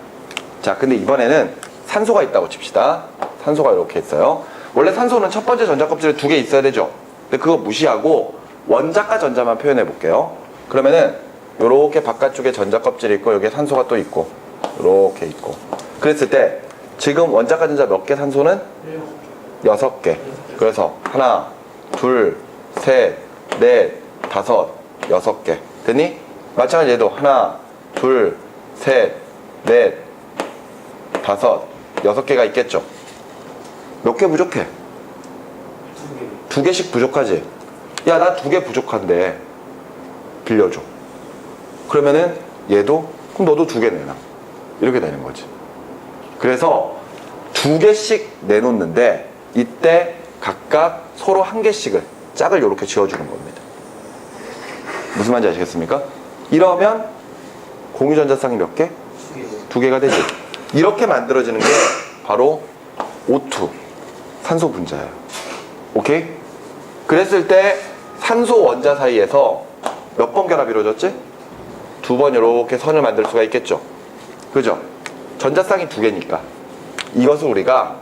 자, 근데 이번에는 산소가 있다고 칩시다. 산소가 이렇게 있어요. 원래 산소는 첫 번째 전자 껍질에 2개 있어야 되죠. 근데 그거 무시하고 원자과 전자만 표현해 볼게요. 그러면은 요렇게 바깥쪽에 전자 껍질이 있고 여기에 산소가 또 있고 요렇게 있고, 그랬을 때 지금 원자과 전자 몇 개? 산소는 6개. 그래서 하나, 둘, 셋, 넷, 다섯, 6개. 됐니? 마찬가지로 얘도 하나, 둘, 셋, 넷, 다섯, 6개가 있겠죠. 몇 개 부족해? 2개씩 부족하지? 야, 나 2개 부족한데 빌려줘. 그러면은 얘도, 그럼 너도 2개 내놔. 이렇게 되는 거지. 그래서 2개씩 내놓는데 이때 각각 서로 1개씩을 짝을 이렇게 지어주는 겁니다. 무슨 말인지 아시겠습니까? 이러면 공유전자쌍이 몇 개? 2개가 되지. 이렇게 만들어지는 게 바로 O2 산소 분자예요. 오케이? 그랬을 때 산소 원자 사이에서 몇 번 결합이 이루어졌지? 2번 이렇게 선을 만들 수가 있겠죠. 그죠? 전자쌍이 2개니까 이것을 우리가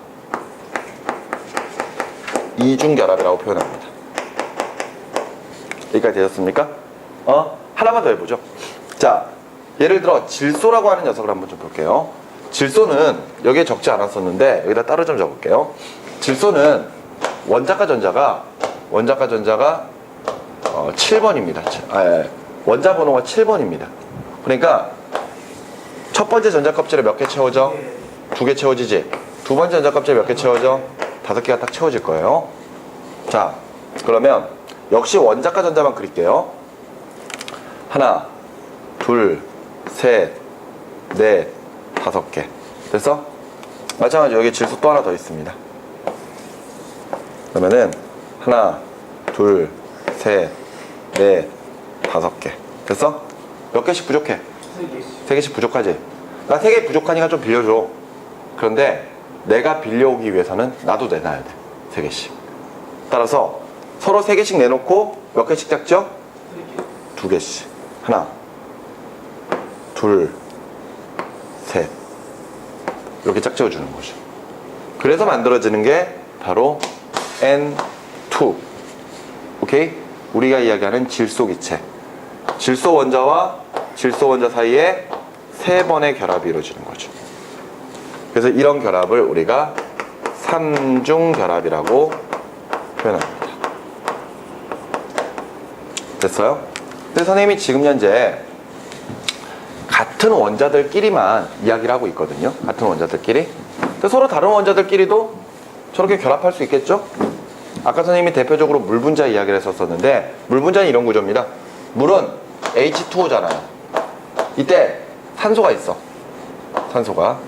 이중결합이라고 표현합니다. 여기까지 되셨습니까? 하나만 더 해보죠. 자, 예를 들어 질소라고 하는 녀석을 한번 좀 볼게요. 질소는 여기에 적지 않았었는데 여기다 따로 좀 적을게요. 질소는 원자가 전자가 7번입니다. 원자 번호가 7번입니다. 그러니까 첫 번째 전자 껍질에 몇 개 채워져? 2개 채워지지. 두 번째 전자 껍질에 몇 개 채워져? 5개가 딱 채워질 거예요. 자, 그러면 역시 원자가 전자만 그릴게요. 하나, 둘, 셋, 넷, 5개. 됐어? 마찬가지로 여기 질소 또 하나 더 있습니다. 그러면은 하나, 둘, 셋, 넷, 5개. 됐어? 몇 개씩 부족해? 3개씩 부족하지? 나 3개 부족하니까 좀 빌려줘. 그런데 내가 빌려오기 위해서는 나도 내놔야 돼. 3개씩. 따라서 서로 3개씩 내놓고 몇 개씩 짝죠? 2개씩. 하나, 둘, 셋. 이렇게 짝지어주는 거죠. 그래서 만들어지는 게 바로 N2. 오케이? 우리가 이야기하는 질소기체. 질소 원자와 질소 원자 사이에 3번의 결합이 이루어지는 거죠. 그래서 이런 결합을 우리가 삼중결합이라고 표현합니다. 됐어요? 근데 선생님이 지금 현재 같은 원자들끼리만 이야기를 하고 있거든요. 같은 원자들끼리. 근데 서로 다른 원자들끼리도 저렇게 결합할 수 있겠죠? 아까 선생님이 대표적으로 물 분자 이야기를 했었는데 물 분자는 이런 구조입니다. 물은 H2O잖아요. 이때 산소가 있어. 산소가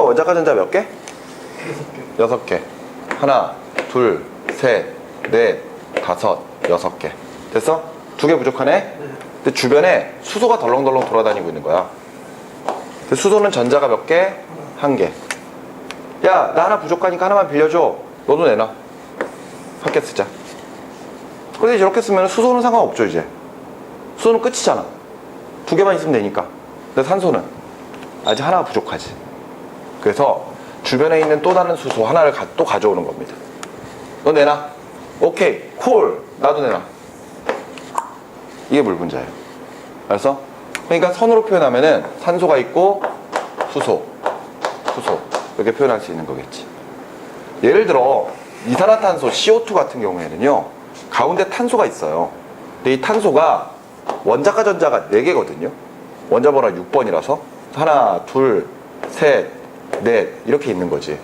원자가 전자 몇 개? 6개. 하나, 둘, 셋, 넷, 5, 6개. 됐어? 2개 부족하네? 근데 주변에 수소가 덜렁덜렁 돌아다니고 있는 거야. 근데 수소는 전자가 몇 개? 1개. 야, 나 하나 부족하니까 하나만 빌려줘. 너도 내놔. 함께 쓰자. 근데 이렇게 쓰면 수소는 상관없죠, 이제. 수소는 끝이잖아. 2개만 있으면 되니까. 근데 산소는 아직 하나가 부족하지. 그래서 주변에 있는 또 다른 수소 하나를 또 가져오는 겁니다. 너 내놔. 오케이. 콜. 나도 내놔. 이게 물 분자예요. 알았어? 그러니까 선으로 표현하면은 산소가 있고 수소 이렇게 표현할 수 있는 거겠지. 예를 들어 이산화탄소 CO2 같은 경우에는요, 가운데 탄소가 있어요. 근데 이 탄소가 원자가 전자가 4개거든요. 원자 번호가 6번이라서 하나, 둘, 셋, 넷 이렇게 있는 거지.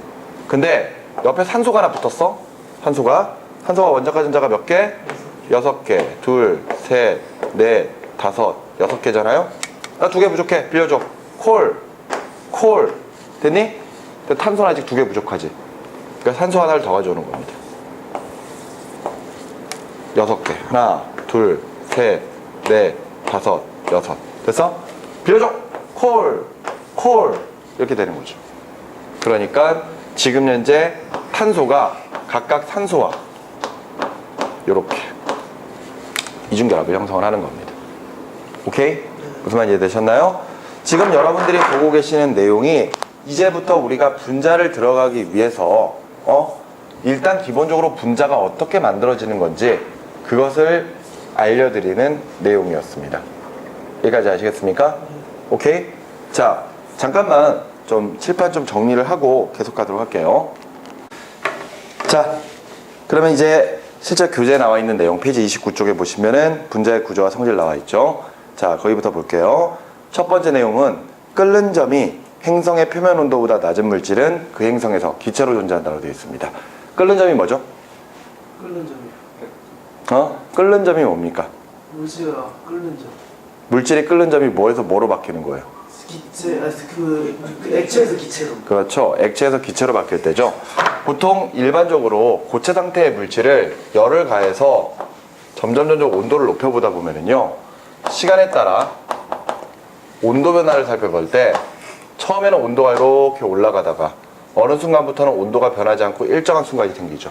근데 옆에 산소가 하나 붙었어. 산소가 원자가 전자가 몇 개? 6개. 둘, 셋, 넷, 5, 6개잖아요. 나 2개 부족해. 빌려줘. 콜. 됐니? 근데 탄소는 아직 2개 부족하지. 그러니까 산소 하나를 더 가져오는 겁니다. 6개. 하나, 둘, 셋, 넷, 5, 6. 됐어? 빌려줘. 콜. 이렇게 되는 거죠. 그러니까 지금 현재 탄소가 각각 산소와 이렇게 이중결합을 형성을 하는 겁니다. 오케이? 무슨 말인지 이해되셨나요? 지금 여러분들이 보고 계시는 내용이 이제부터 우리가 분자를 들어가기 위해서 일단 기본적으로 분자가 어떻게 만들어지는 건지 그것을 알려드리는 내용이었습니다. 여기까지 아시겠습니까? 오케이? 자, 잠깐만 좀 칠판 좀 정리를 하고 계속 가도록 할게요. 자, 그러면 이제 실제 교재에 나와 있는 내용 페이지 29쪽에 보시면은 분자의 구조와 성질 나와 있죠. 자, 거기부터 볼게요. 첫 번째 내용은 끓는 점이 행성의 표면 온도보다 낮은 물질은 그 행성에서 기체로 존재한다고 되어 있습니다. 끓는 점이 뭐죠? 끓는 점이요. 끓는 점이 뭡니까? 물질가 끓는 점. 물질이 끓는 점이 뭐에서 뭐로 바뀌는 거예요? 액체에서 기체로. 그렇죠. 액체에서 기체로 바뀔 때죠. 보통 일반적으로 고체 상태의 물질을 열을 가해서 점점 온도를 높여보다 보면은요, 시간에 따라 온도 변화를 살펴볼 때 처음에는 온도가 이렇게 올라가다가 어느 순간부터는 온도가 변하지 않고 일정한 순간이 생기죠.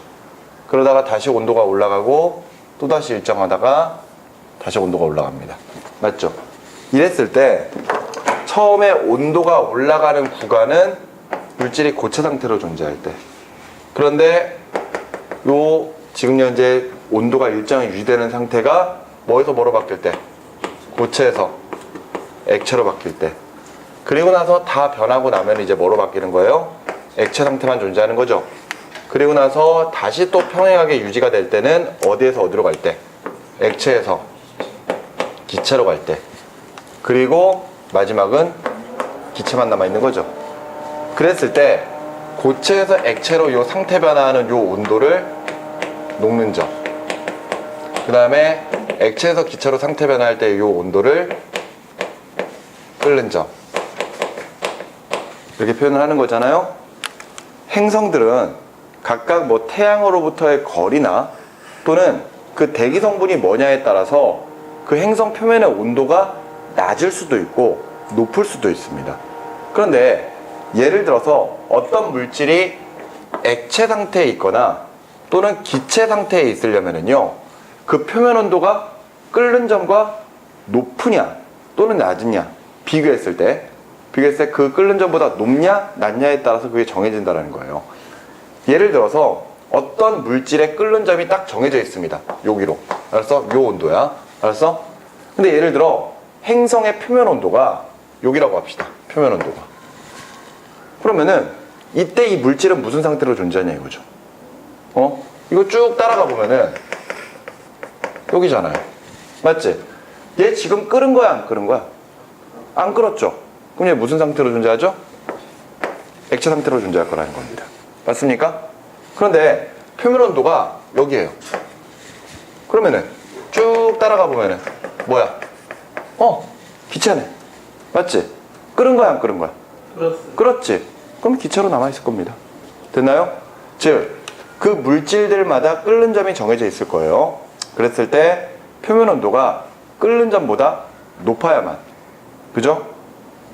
그러다가 다시 온도가 올라가고 또다시 일정하다가 다시 온도가 올라갑니다. 맞죠? 이랬을 때 처음에 온도가 올라가는 구간은 물질이 고체 상태로 존재할 때, 그런데 요 지금 현재 온도가 일정히 유지되는 상태가 뭐에서 뭐로 바뀔 때? 고체에서 액체로 바뀔 때. 그리고 나서 다 변하고 나면 이제 뭐로 바뀌는 거예요? 액체 상태만 존재하는 거죠. 그리고 나서 다시 또 평행하게 유지가 될 때는 어디에서 어디로 갈 때? 액체에서 기체로 갈 때. 그리고 마지막은 기체만 남아있는 거죠. 그랬을 때 고체에서 액체로 요 상태 변화하는 요 온도를 녹는 점, 그 다음에 액체에서 기체로 상태 변화할 때 요 온도를 끓는 점, 이렇게 표현을 하는 거잖아요. 행성들은 각각 뭐 태양으로부터의 거리나 또는 그 대기 성분이 뭐냐에 따라서 그 행성 표면의 온도가 낮을 수도 있고 높을 수도 있습니다. 그런데 예를 들어서 어떤 물질이 액체 상태에 있거나 또는 기체 상태에 있으려면요, 그 표면 온도가 끓는 점과 높으냐 또는 낮으냐 비교했을 때 그 끓는 점보다 높냐 낮냐에 따라서 그게 정해진다는 거예요. 예를 들어서 어떤 물질의 끓는 점이 딱 정해져 있습니다. 여기로. 알았어? 요 온도야. 알았어? 근데 예를 들어 행성의 표면 온도가 여기라고 합시다. 표면 온도가. 그러면은 이때 이 물질은 무슨 상태로 존재하냐 이거죠. 이거 쭉 따라가 보면은 여기잖아요. 맞지? 얘 지금 끓은 거야 안 끓은 거야? 안 끓었죠? 그럼 얘 무슨 상태로 존재하죠? 액체 상태로 존재할 거라는 겁니다. 맞습니까? 그런데 표면 온도가 여기에요. 그러면은 쭉 따라가 보면은 뭐야? 기체네. 맞지? 끓은 거야 안 끓은 거야? 그렇습니다. 끓었지? 그럼 기체로 남아있을 겁니다. 됐나요? 즉, 그 물질들마다 끓는 점이 정해져 있을 거예요. 그랬을 때 표면 온도가 끓는 점보다 높아야만, 그죠?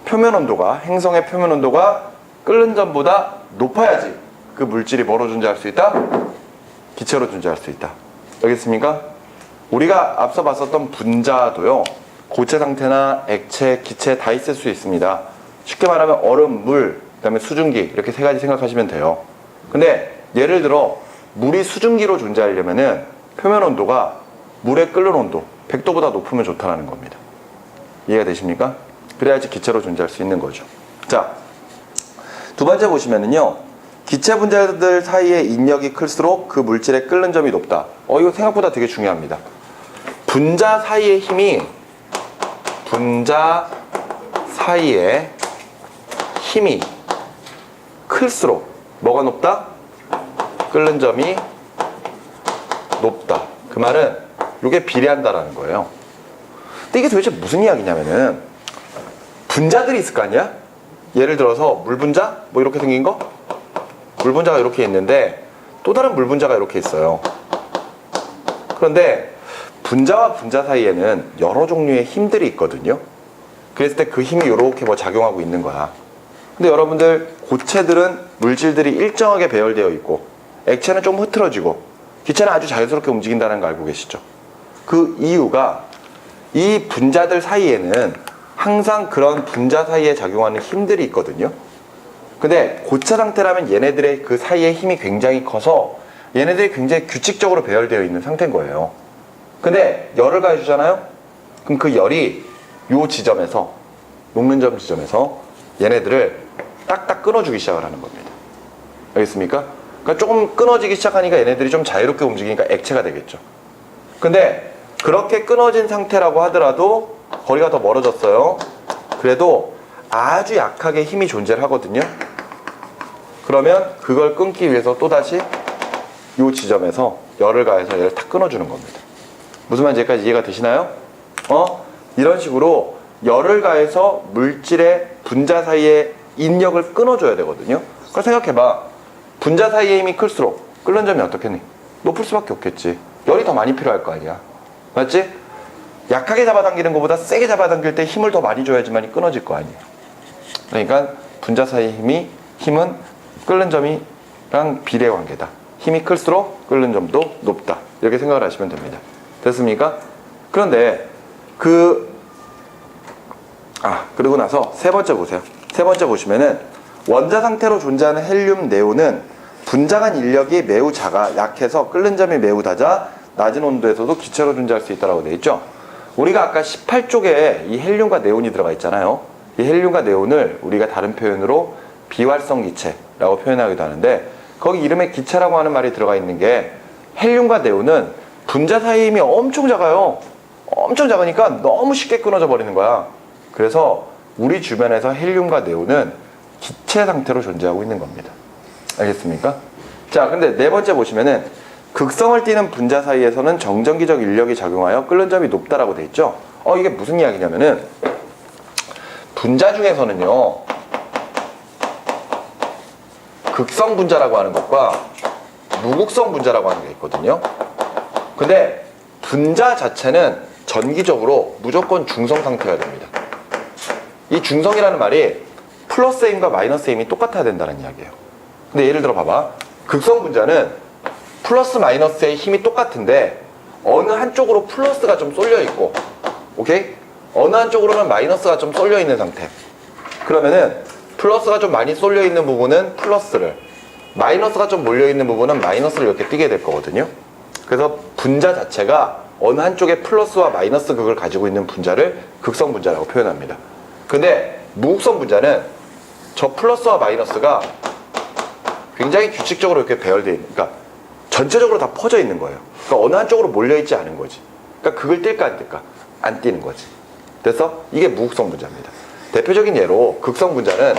표면 온도가, 행성의 표면 온도가 끓는 점보다 높아야지 그 물질이 뭐로 존재할 수 있다? 기체로 존재할 수 있다. 알겠습니까? 우리가 앞서 봤었던 분자도요, 고체 상태나 액체, 기체 다 있을 수 있습니다. 쉽게 말하면 얼음, 물, 그 다음에 수증기, 이렇게 세 가지 생각하시면 돼요. 근데 예를 들어 물이 수증기로 존재하려면은 표면 온도가 물의 끓는 온도 100도보다 높으면 좋다는 겁니다. 이해가 되십니까? 그래야지 기체로 존재할 수 있는 거죠. 자, 두 번째 보시면은요, 기체 분자들 사이의 인력이 클수록 그 물질의 끓는 점이 높다. 이거 생각보다 되게 중요합니다. 분자 사이의 힘이, 분자 사이의 힘이 클수록 뭐가 높다? 끓는 점이 높다. 그 말은 이게 비례한다라는 거예요. 근데 이게 도대체 무슨 이야기냐면은 분자들이 있을 거 아니야? 예를 들어서 물 분자? 뭐 이렇게 생긴 거? 물 분자가 이렇게 있는데 또 다른 물 분자가 이렇게 있어요. 그런데 분자와 분자 사이에는 여러 종류의 힘들이 있거든요. 그랬을 때 그 힘이 이렇게 뭐 작용하고 있는 거야. 근데 여러분들 고체들은 물질들이 일정하게 배열되어 있고 액체는 좀 흐트러지고 기체는 아주 자연스럽게 움직인다는 거 알고 계시죠? 그 이유가 이 분자들 사이에는 항상 그런 분자 사이에 작용하는 힘들이 있거든요. 근데 고체 상태라면 얘네들의 그 사이의 힘이 굉장히 커서 얘네들이 굉장히 규칙적으로 배열되어 있는 상태인 거예요. 근데 열을 가해주잖아요? 그럼 그 열이 요 지점에서, 녹는 점 지점에서 얘네들을 딱딱 끊어주기 시작을 하는 겁니다. 알겠습니까? 그러니까 조금 끊어지기 시작하니까 얘네들이 좀 자유롭게 움직이니까 액체가 되겠죠. 근데 그렇게 끊어진 상태라고 하더라도 거리가 더 멀어졌어요. 그래도 아주 약하게 힘이 존재를 하거든요. 그러면 그걸 끊기 위해서 또다시 이 지점에서 열을 가해서 얘를 탁 끊어주는 겁니다. 무슨 말인지 여기까지 이해가 되시나요? 이런 식으로 열을 가해서 물질의 분자 사이의 인력을 끊어줘야 되거든요. 그러니까 생각해봐. 분자 사이의 힘이 클수록 끓는 점이 어떻겠니? 높을 수밖에 없겠지. 열이 더 많이 필요할 거 아니야. 맞지? 약하게 잡아당기는 것보다 세게 잡아당길 때 힘을 더 많이 줘야지만 끊어질 거 아니에요. 그러니까 분자 사이의 힘은 끓는 점이랑 비례 관계다. 힘이 클수록 끓는 점도 높다. 이렇게 생각을 하시면 됩니다. 됐습니까? 그런데 그리고 나서 세 번째 보세요. 세 번째 보시면은 원자 상태로 존재하는 헬륨, 네온은 분자간 인력이 매우 약해서 끓는 점이 매우 낮은 온도에서도 기체로 존재할 수 있다고 되어 있죠. 우리가 아까 18쪽에 이 헬륨과 네온이 들어가 있잖아요. 이 헬륨과 네온을 우리가 다른 표현으로 비활성 기체라고 표현하기도 하는데, 거기 이름에 기체라고 하는 말이 들어가 있는 게, 헬륨과 네온은 분자 사이 힘이 엄청 작아요. 엄청 작으니까 너무 쉽게 끊어져 버리는 거야. 그래서 우리 주변에서 헬륨과 네온은 기체 상태로 존재하고 있는 겁니다. 알겠습니까? 자, 근데 네 번째 보시면은 극성을 띠는 분자 사이에서는 정전기적 인력이 작용하여 끓는 점이 높다라고 돼 있죠. 이게 무슨 이야기냐면은, 분자 중에서는요, 극성 분자라고 하는 것과 무극성 분자라고 하는 게 있거든요. 근데 분자 자체는 전기적으로 무조건 중성 상태가 됩니다. 이 중성이라는 말이 플러스 힘과 마이너스 힘이 똑같아야 된다는 이야기예요. 근데 예를 들어 봐봐. 극성 분자는 플러스 마이너스의 힘이 똑같은데 어느 한쪽으로 플러스가 좀 쏠려 있고, 오케이? 어느 한쪽으로는 마이너스가 좀 쏠려 있는 상태. 그러면은 플러스가 좀 많이 쏠려 있는 부분은 플러스를, 마이너스가 좀 몰려 있는 부분은 마이너스를 이렇게 띄게 될 거거든요. 그래서 분자 자체가 어느 한쪽에 플러스와 마이너스 극을 가지고 있는 분자를 극성 분자라고 표현합니다. 근데 무극성 분자는 저 플러스와 마이너스가 굉장히 규칙적으로 이렇게 배열되어 있는, 그러니까 전체적으로 다 퍼져 있는 거예요. 그러니까 어느 한쪽으로 몰려 있지 않은 거지. 그러니까 극을 띨까 안 띨까? 안 띄는 거지. 그래서 이게 무극성 분자입니다. 대표적인 예로 극성 분자는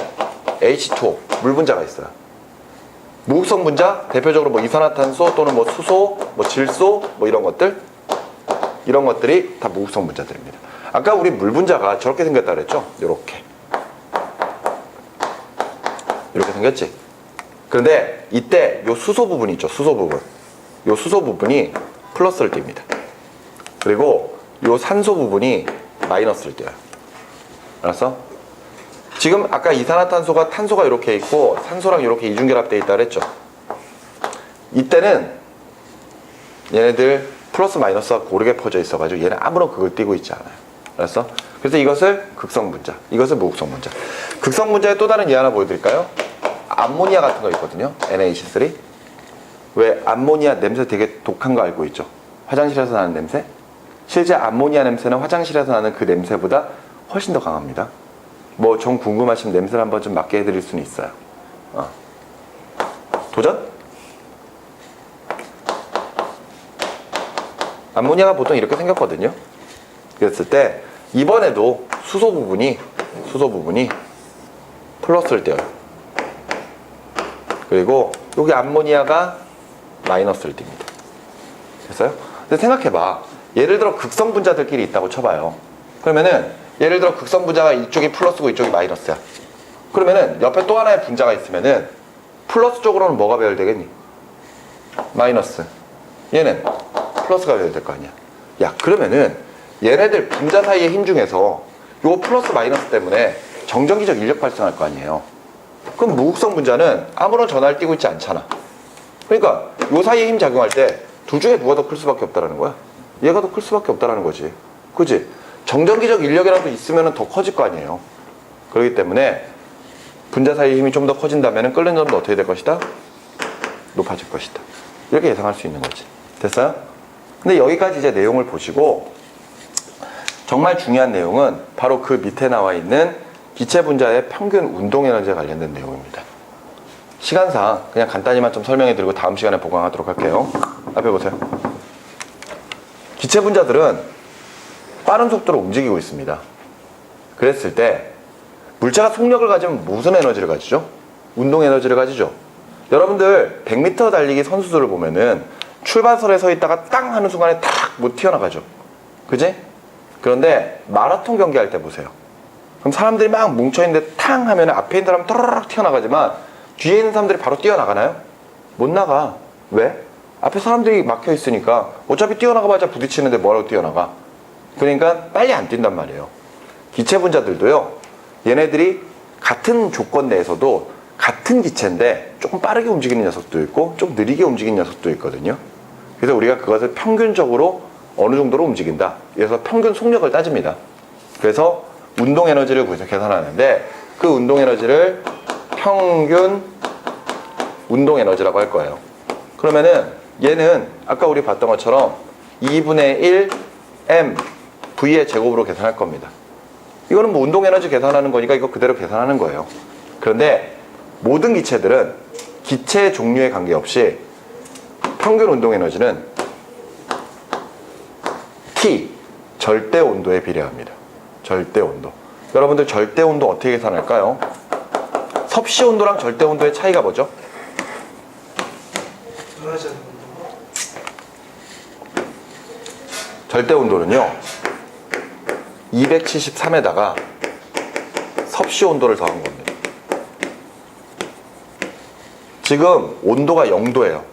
H2O, 물 분자가 있어요. 무극성 분자 대표적으로 뭐 이산화탄소 또는 뭐 수소, 뭐 질소, 뭐 이런 것들이 다 무극성 분자들입니다. 아까 우리 물 분자가 저렇게 생겼다 그랬죠? 이렇게 생겼지. 그런데 이때 요 수소 부분이 있죠. 수소 부분. 요 수소 부분이 플러스를 띱니다. 그리고 요 산소 부분이 마이너스를 띄어요. 알았어? 지금 아까 이산화탄소가 탄소가 이렇게 있고 산소랑 이렇게 이중결합되어 있다 그랬죠. 이때는 얘네들 플러스 마이너스가 고르게 퍼져 있어가지고 얘는 아무런 극을 띄고 있지 않아요. 알았어? 그래서 이것을 극성 분자, 이것을 무극성 분자. 극성 분자의 또 다른 예 하나 보여드릴까요? 암모니아 같은 거 있거든요. NH3. 왜 암모니아 냄새 되게 독한 거 알고 있죠? 화장실에서 나는 냄새? 실제 암모니아 냄새는 화장실에서 나는 그 냄새보다 훨씬 더 강합니다. 뭐 좀 궁금하시면 냄새를 한번 좀 맡게 해드릴 수는 있어요. 도전? 암모니아가 보통 이렇게 생겼거든요. 그랬을 때 이번에도 수소 부분이 플러스를 띄어요. 그리고 여기 암모니아가 마이너스를 띱니다. 됐어요? 근데 생각해봐. 예를 들어 극성 분자들끼리 있다고 쳐봐요. 그러면은 예를 들어 극성 분자가 이쪽이 플러스고 이쪽이 마이너스야. 그러면은 옆에 또 하나의 분자가 있으면은 플러스 쪽으로는 뭐가 배열되겠니? 마이너스. 얘는 플러스가 배열될 거 아니야. 야, 그러면은 얘네들 분자 사이의 힘 중에서 요 플러스 마이너스 때문에 정전기적 인력 발생할 거 아니에요. 그럼 무극성 분자는 아무런 전하를 띄고 있지 않잖아. 그러니까 요 사이에 힘 작용할 때 둘 중에 누가 더 클 수밖에 없다라는 거야. 얘가 더 클 수밖에 없다라는 거지. 그지? 정전기적 인력이라도 있으면 더 커질 거 아니에요. 그렇기 때문에 분자 사이의 힘이 좀 더 커진다면 끓는 점도 어떻게 될 것이다? 높아질 것이다. 이렇게 예상할 수 있는 거지. 됐어요? 근데 여기까지 이제 내용을 보시고 정말 중요한 내용은 바로 그 밑에 나와 있는 기체 분자의 평균 운동 에너지에 관련된 내용입니다. 시간상 그냥 간단히만 좀 설명해 드리고 다음 시간에 보강하도록 할게요. 앞에 보세요. 기체 분자들은 빠른 속도로 움직이고 있습니다. 그랬을 때 물체가 속력을 가지면 무슨 에너지를 가지죠? 운동 에너지를 가지죠. 여러분들 100m 달리기 선수들을 보면은 출발선에 서 있다가 땅 하는 순간에 탁 못 튀어나가죠. 그지? 그런데 마라톤 경기할 때 보세요. 그럼 사람들이 막 뭉쳐있는데 탕 하면 앞에 있는 사람은 또르륵 튀어나가지만 뒤에 있는 사람들이 바로 뛰어나가나요? 못 나가. 왜? 앞에 사람들이 막혀 있으니까 어차피 뛰어나가봐야 부딪히는데 뭐라고 뛰어나가. 그러니까 빨리 안 뛴단 말이에요. 기체 분자들도요, 얘네들이 같은 조건 내에서도 같은 기체인데 조금 빠르게 움직이는 녀석도 있고 좀 느리게 움직이는 녀석도 있거든요. 그래서 우리가 그것을 평균적으로 어느 정도로 움직인다. 그래서 평균 속력을 따집니다. 그래서 운동 에너지를 계산하는데 그 운동 에너지를 평균 운동 에너지라고 할 거예요. 그러면은 얘는 아까 우리 봤던 것처럼 2분의 1 m v의 제곱으로 계산할 겁니다. 이거는 뭐 운동 에너지 계산하는 거니까 이거 그대로 계산하는 거예요. 그런데 모든 기체들은 기체 종류에 관계없이 평균 운동 에너지는 T, 절대 온도에 비례합니다. 절대 온도. 여러분들 절대 온도 어떻게 계산할까요? 섭씨 온도랑 절대 온도의 차이가 뭐죠? 변하지 않는 운동. 절대 온도는요 273에다가 섭씨 온도를 더한 겁니다. 지금 온도가 0도예요.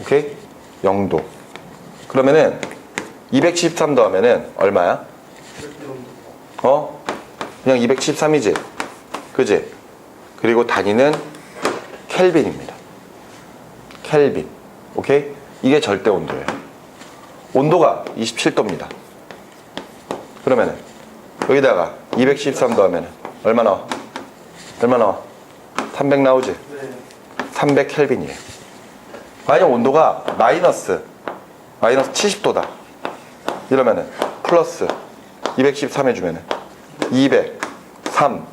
오케이? 0도. 그러면은 273 더하면은 얼마야? 절대 온도. 그냥 273이지? 그지? 그리고 단위는 켈빈입니다. 켈빈. 오케이? 이게 절대 온도예요. 온도가 27도입니다. 그러면은 여기다가 213 더하면은 얼마 나와? 얼마 나와? 300 나오지? 네. 300 켈빈이에요. 만약 온도가 마이너스 70도다. 이러면은 플러스 213 해주면은 203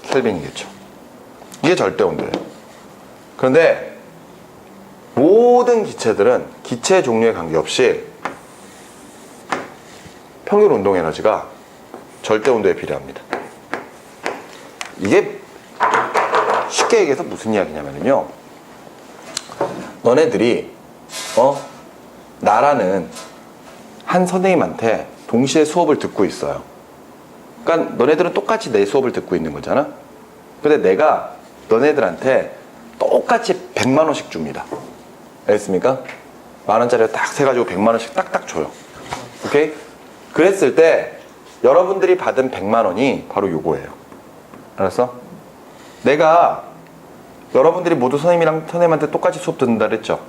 켈빈이겠죠. 이게 절대 온도예요. 그런데 모든 기체들은 기체 종류에 관계없이 평균 운동 에너지가 절대 온도에 비례합니다. 이게 쉽게 얘기해서 무슨 이야기냐면요. 너네들이 나라는 한 선생님한테 동시에 수업을 듣고 있어요. 그러니까 너네들은 똑같이 내 수업을 듣고 있는 거잖아. 근데 내가 너네들한테 똑같이 100만 원씩 줍니다. 알겠습니까? 만 원짜리 딱 세가지고 100만 원씩 딱딱 줘요. 오케이? 그랬을 때 여러분들이 받은 100만 원이 바로 요거예요. 알았어? 내가 여러분들이 모두 선생님한테 똑같이 수업 듣는다 그랬죠?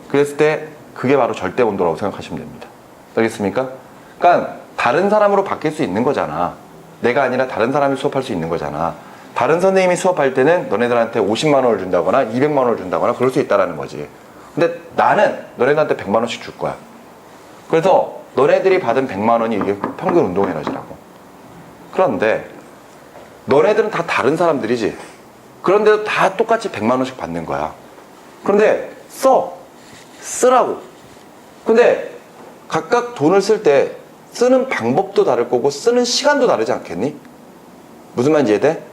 그랬을 때 그게 바로 절대 온도라고 생각하시면 됩니다. 알겠습니까? 그러니까 다른 사람으로 바뀔 수 있는 거잖아. 내가 아니라 다른 사람이 수업할 수 있는 거잖아. 다른 선생님이 수업할 때는 너네들한테 50만 원을 준다거나 200만 원을 준다거나 그럴 수 있다라는 거지. 근데 나는 너네들한테 100만 원씩 줄 거야. 그래서 너네들이 받은 100만 원이 이게 평균 운동 에너지라고. 그런데 너네들은 다 다른 사람들이지. 그런데도 다 똑같이 100만 원씩 받는 거야. 그런데 쓰라고. 근데 각각 돈을 쓸 때 쓰는 방법도 다를 거고 쓰는 시간도 다르지 않겠니? 무슨 말인지 이해돼?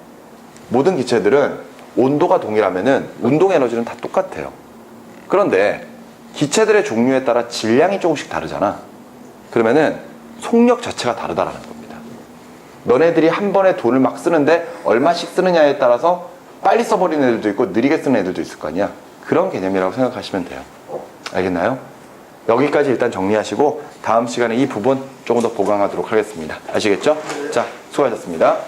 모든 기체들은 온도가 동일하면은 운동 에너지는 다 똑같아요. 그런데 기체들의 종류에 따라 질량이 조금씩 다르잖아. 그러면은 속력 자체가 다르다라는 겁니다. 너네들이 한 번에 돈을 막 쓰는데 얼마씩 쓰느냐에 따라서 빨리 써버리는 애들도 있고 느리게 쓰는 애들도 있을 거 아니야. 그런 개념이라고 생각하시면 돼요. 알겠나요? 여기까지 일단 정리하시고 다음 시간에 이 부분 조금 더 보강하도록 하겠습니다. 아시겠죠? 자, 수고하셨습니다.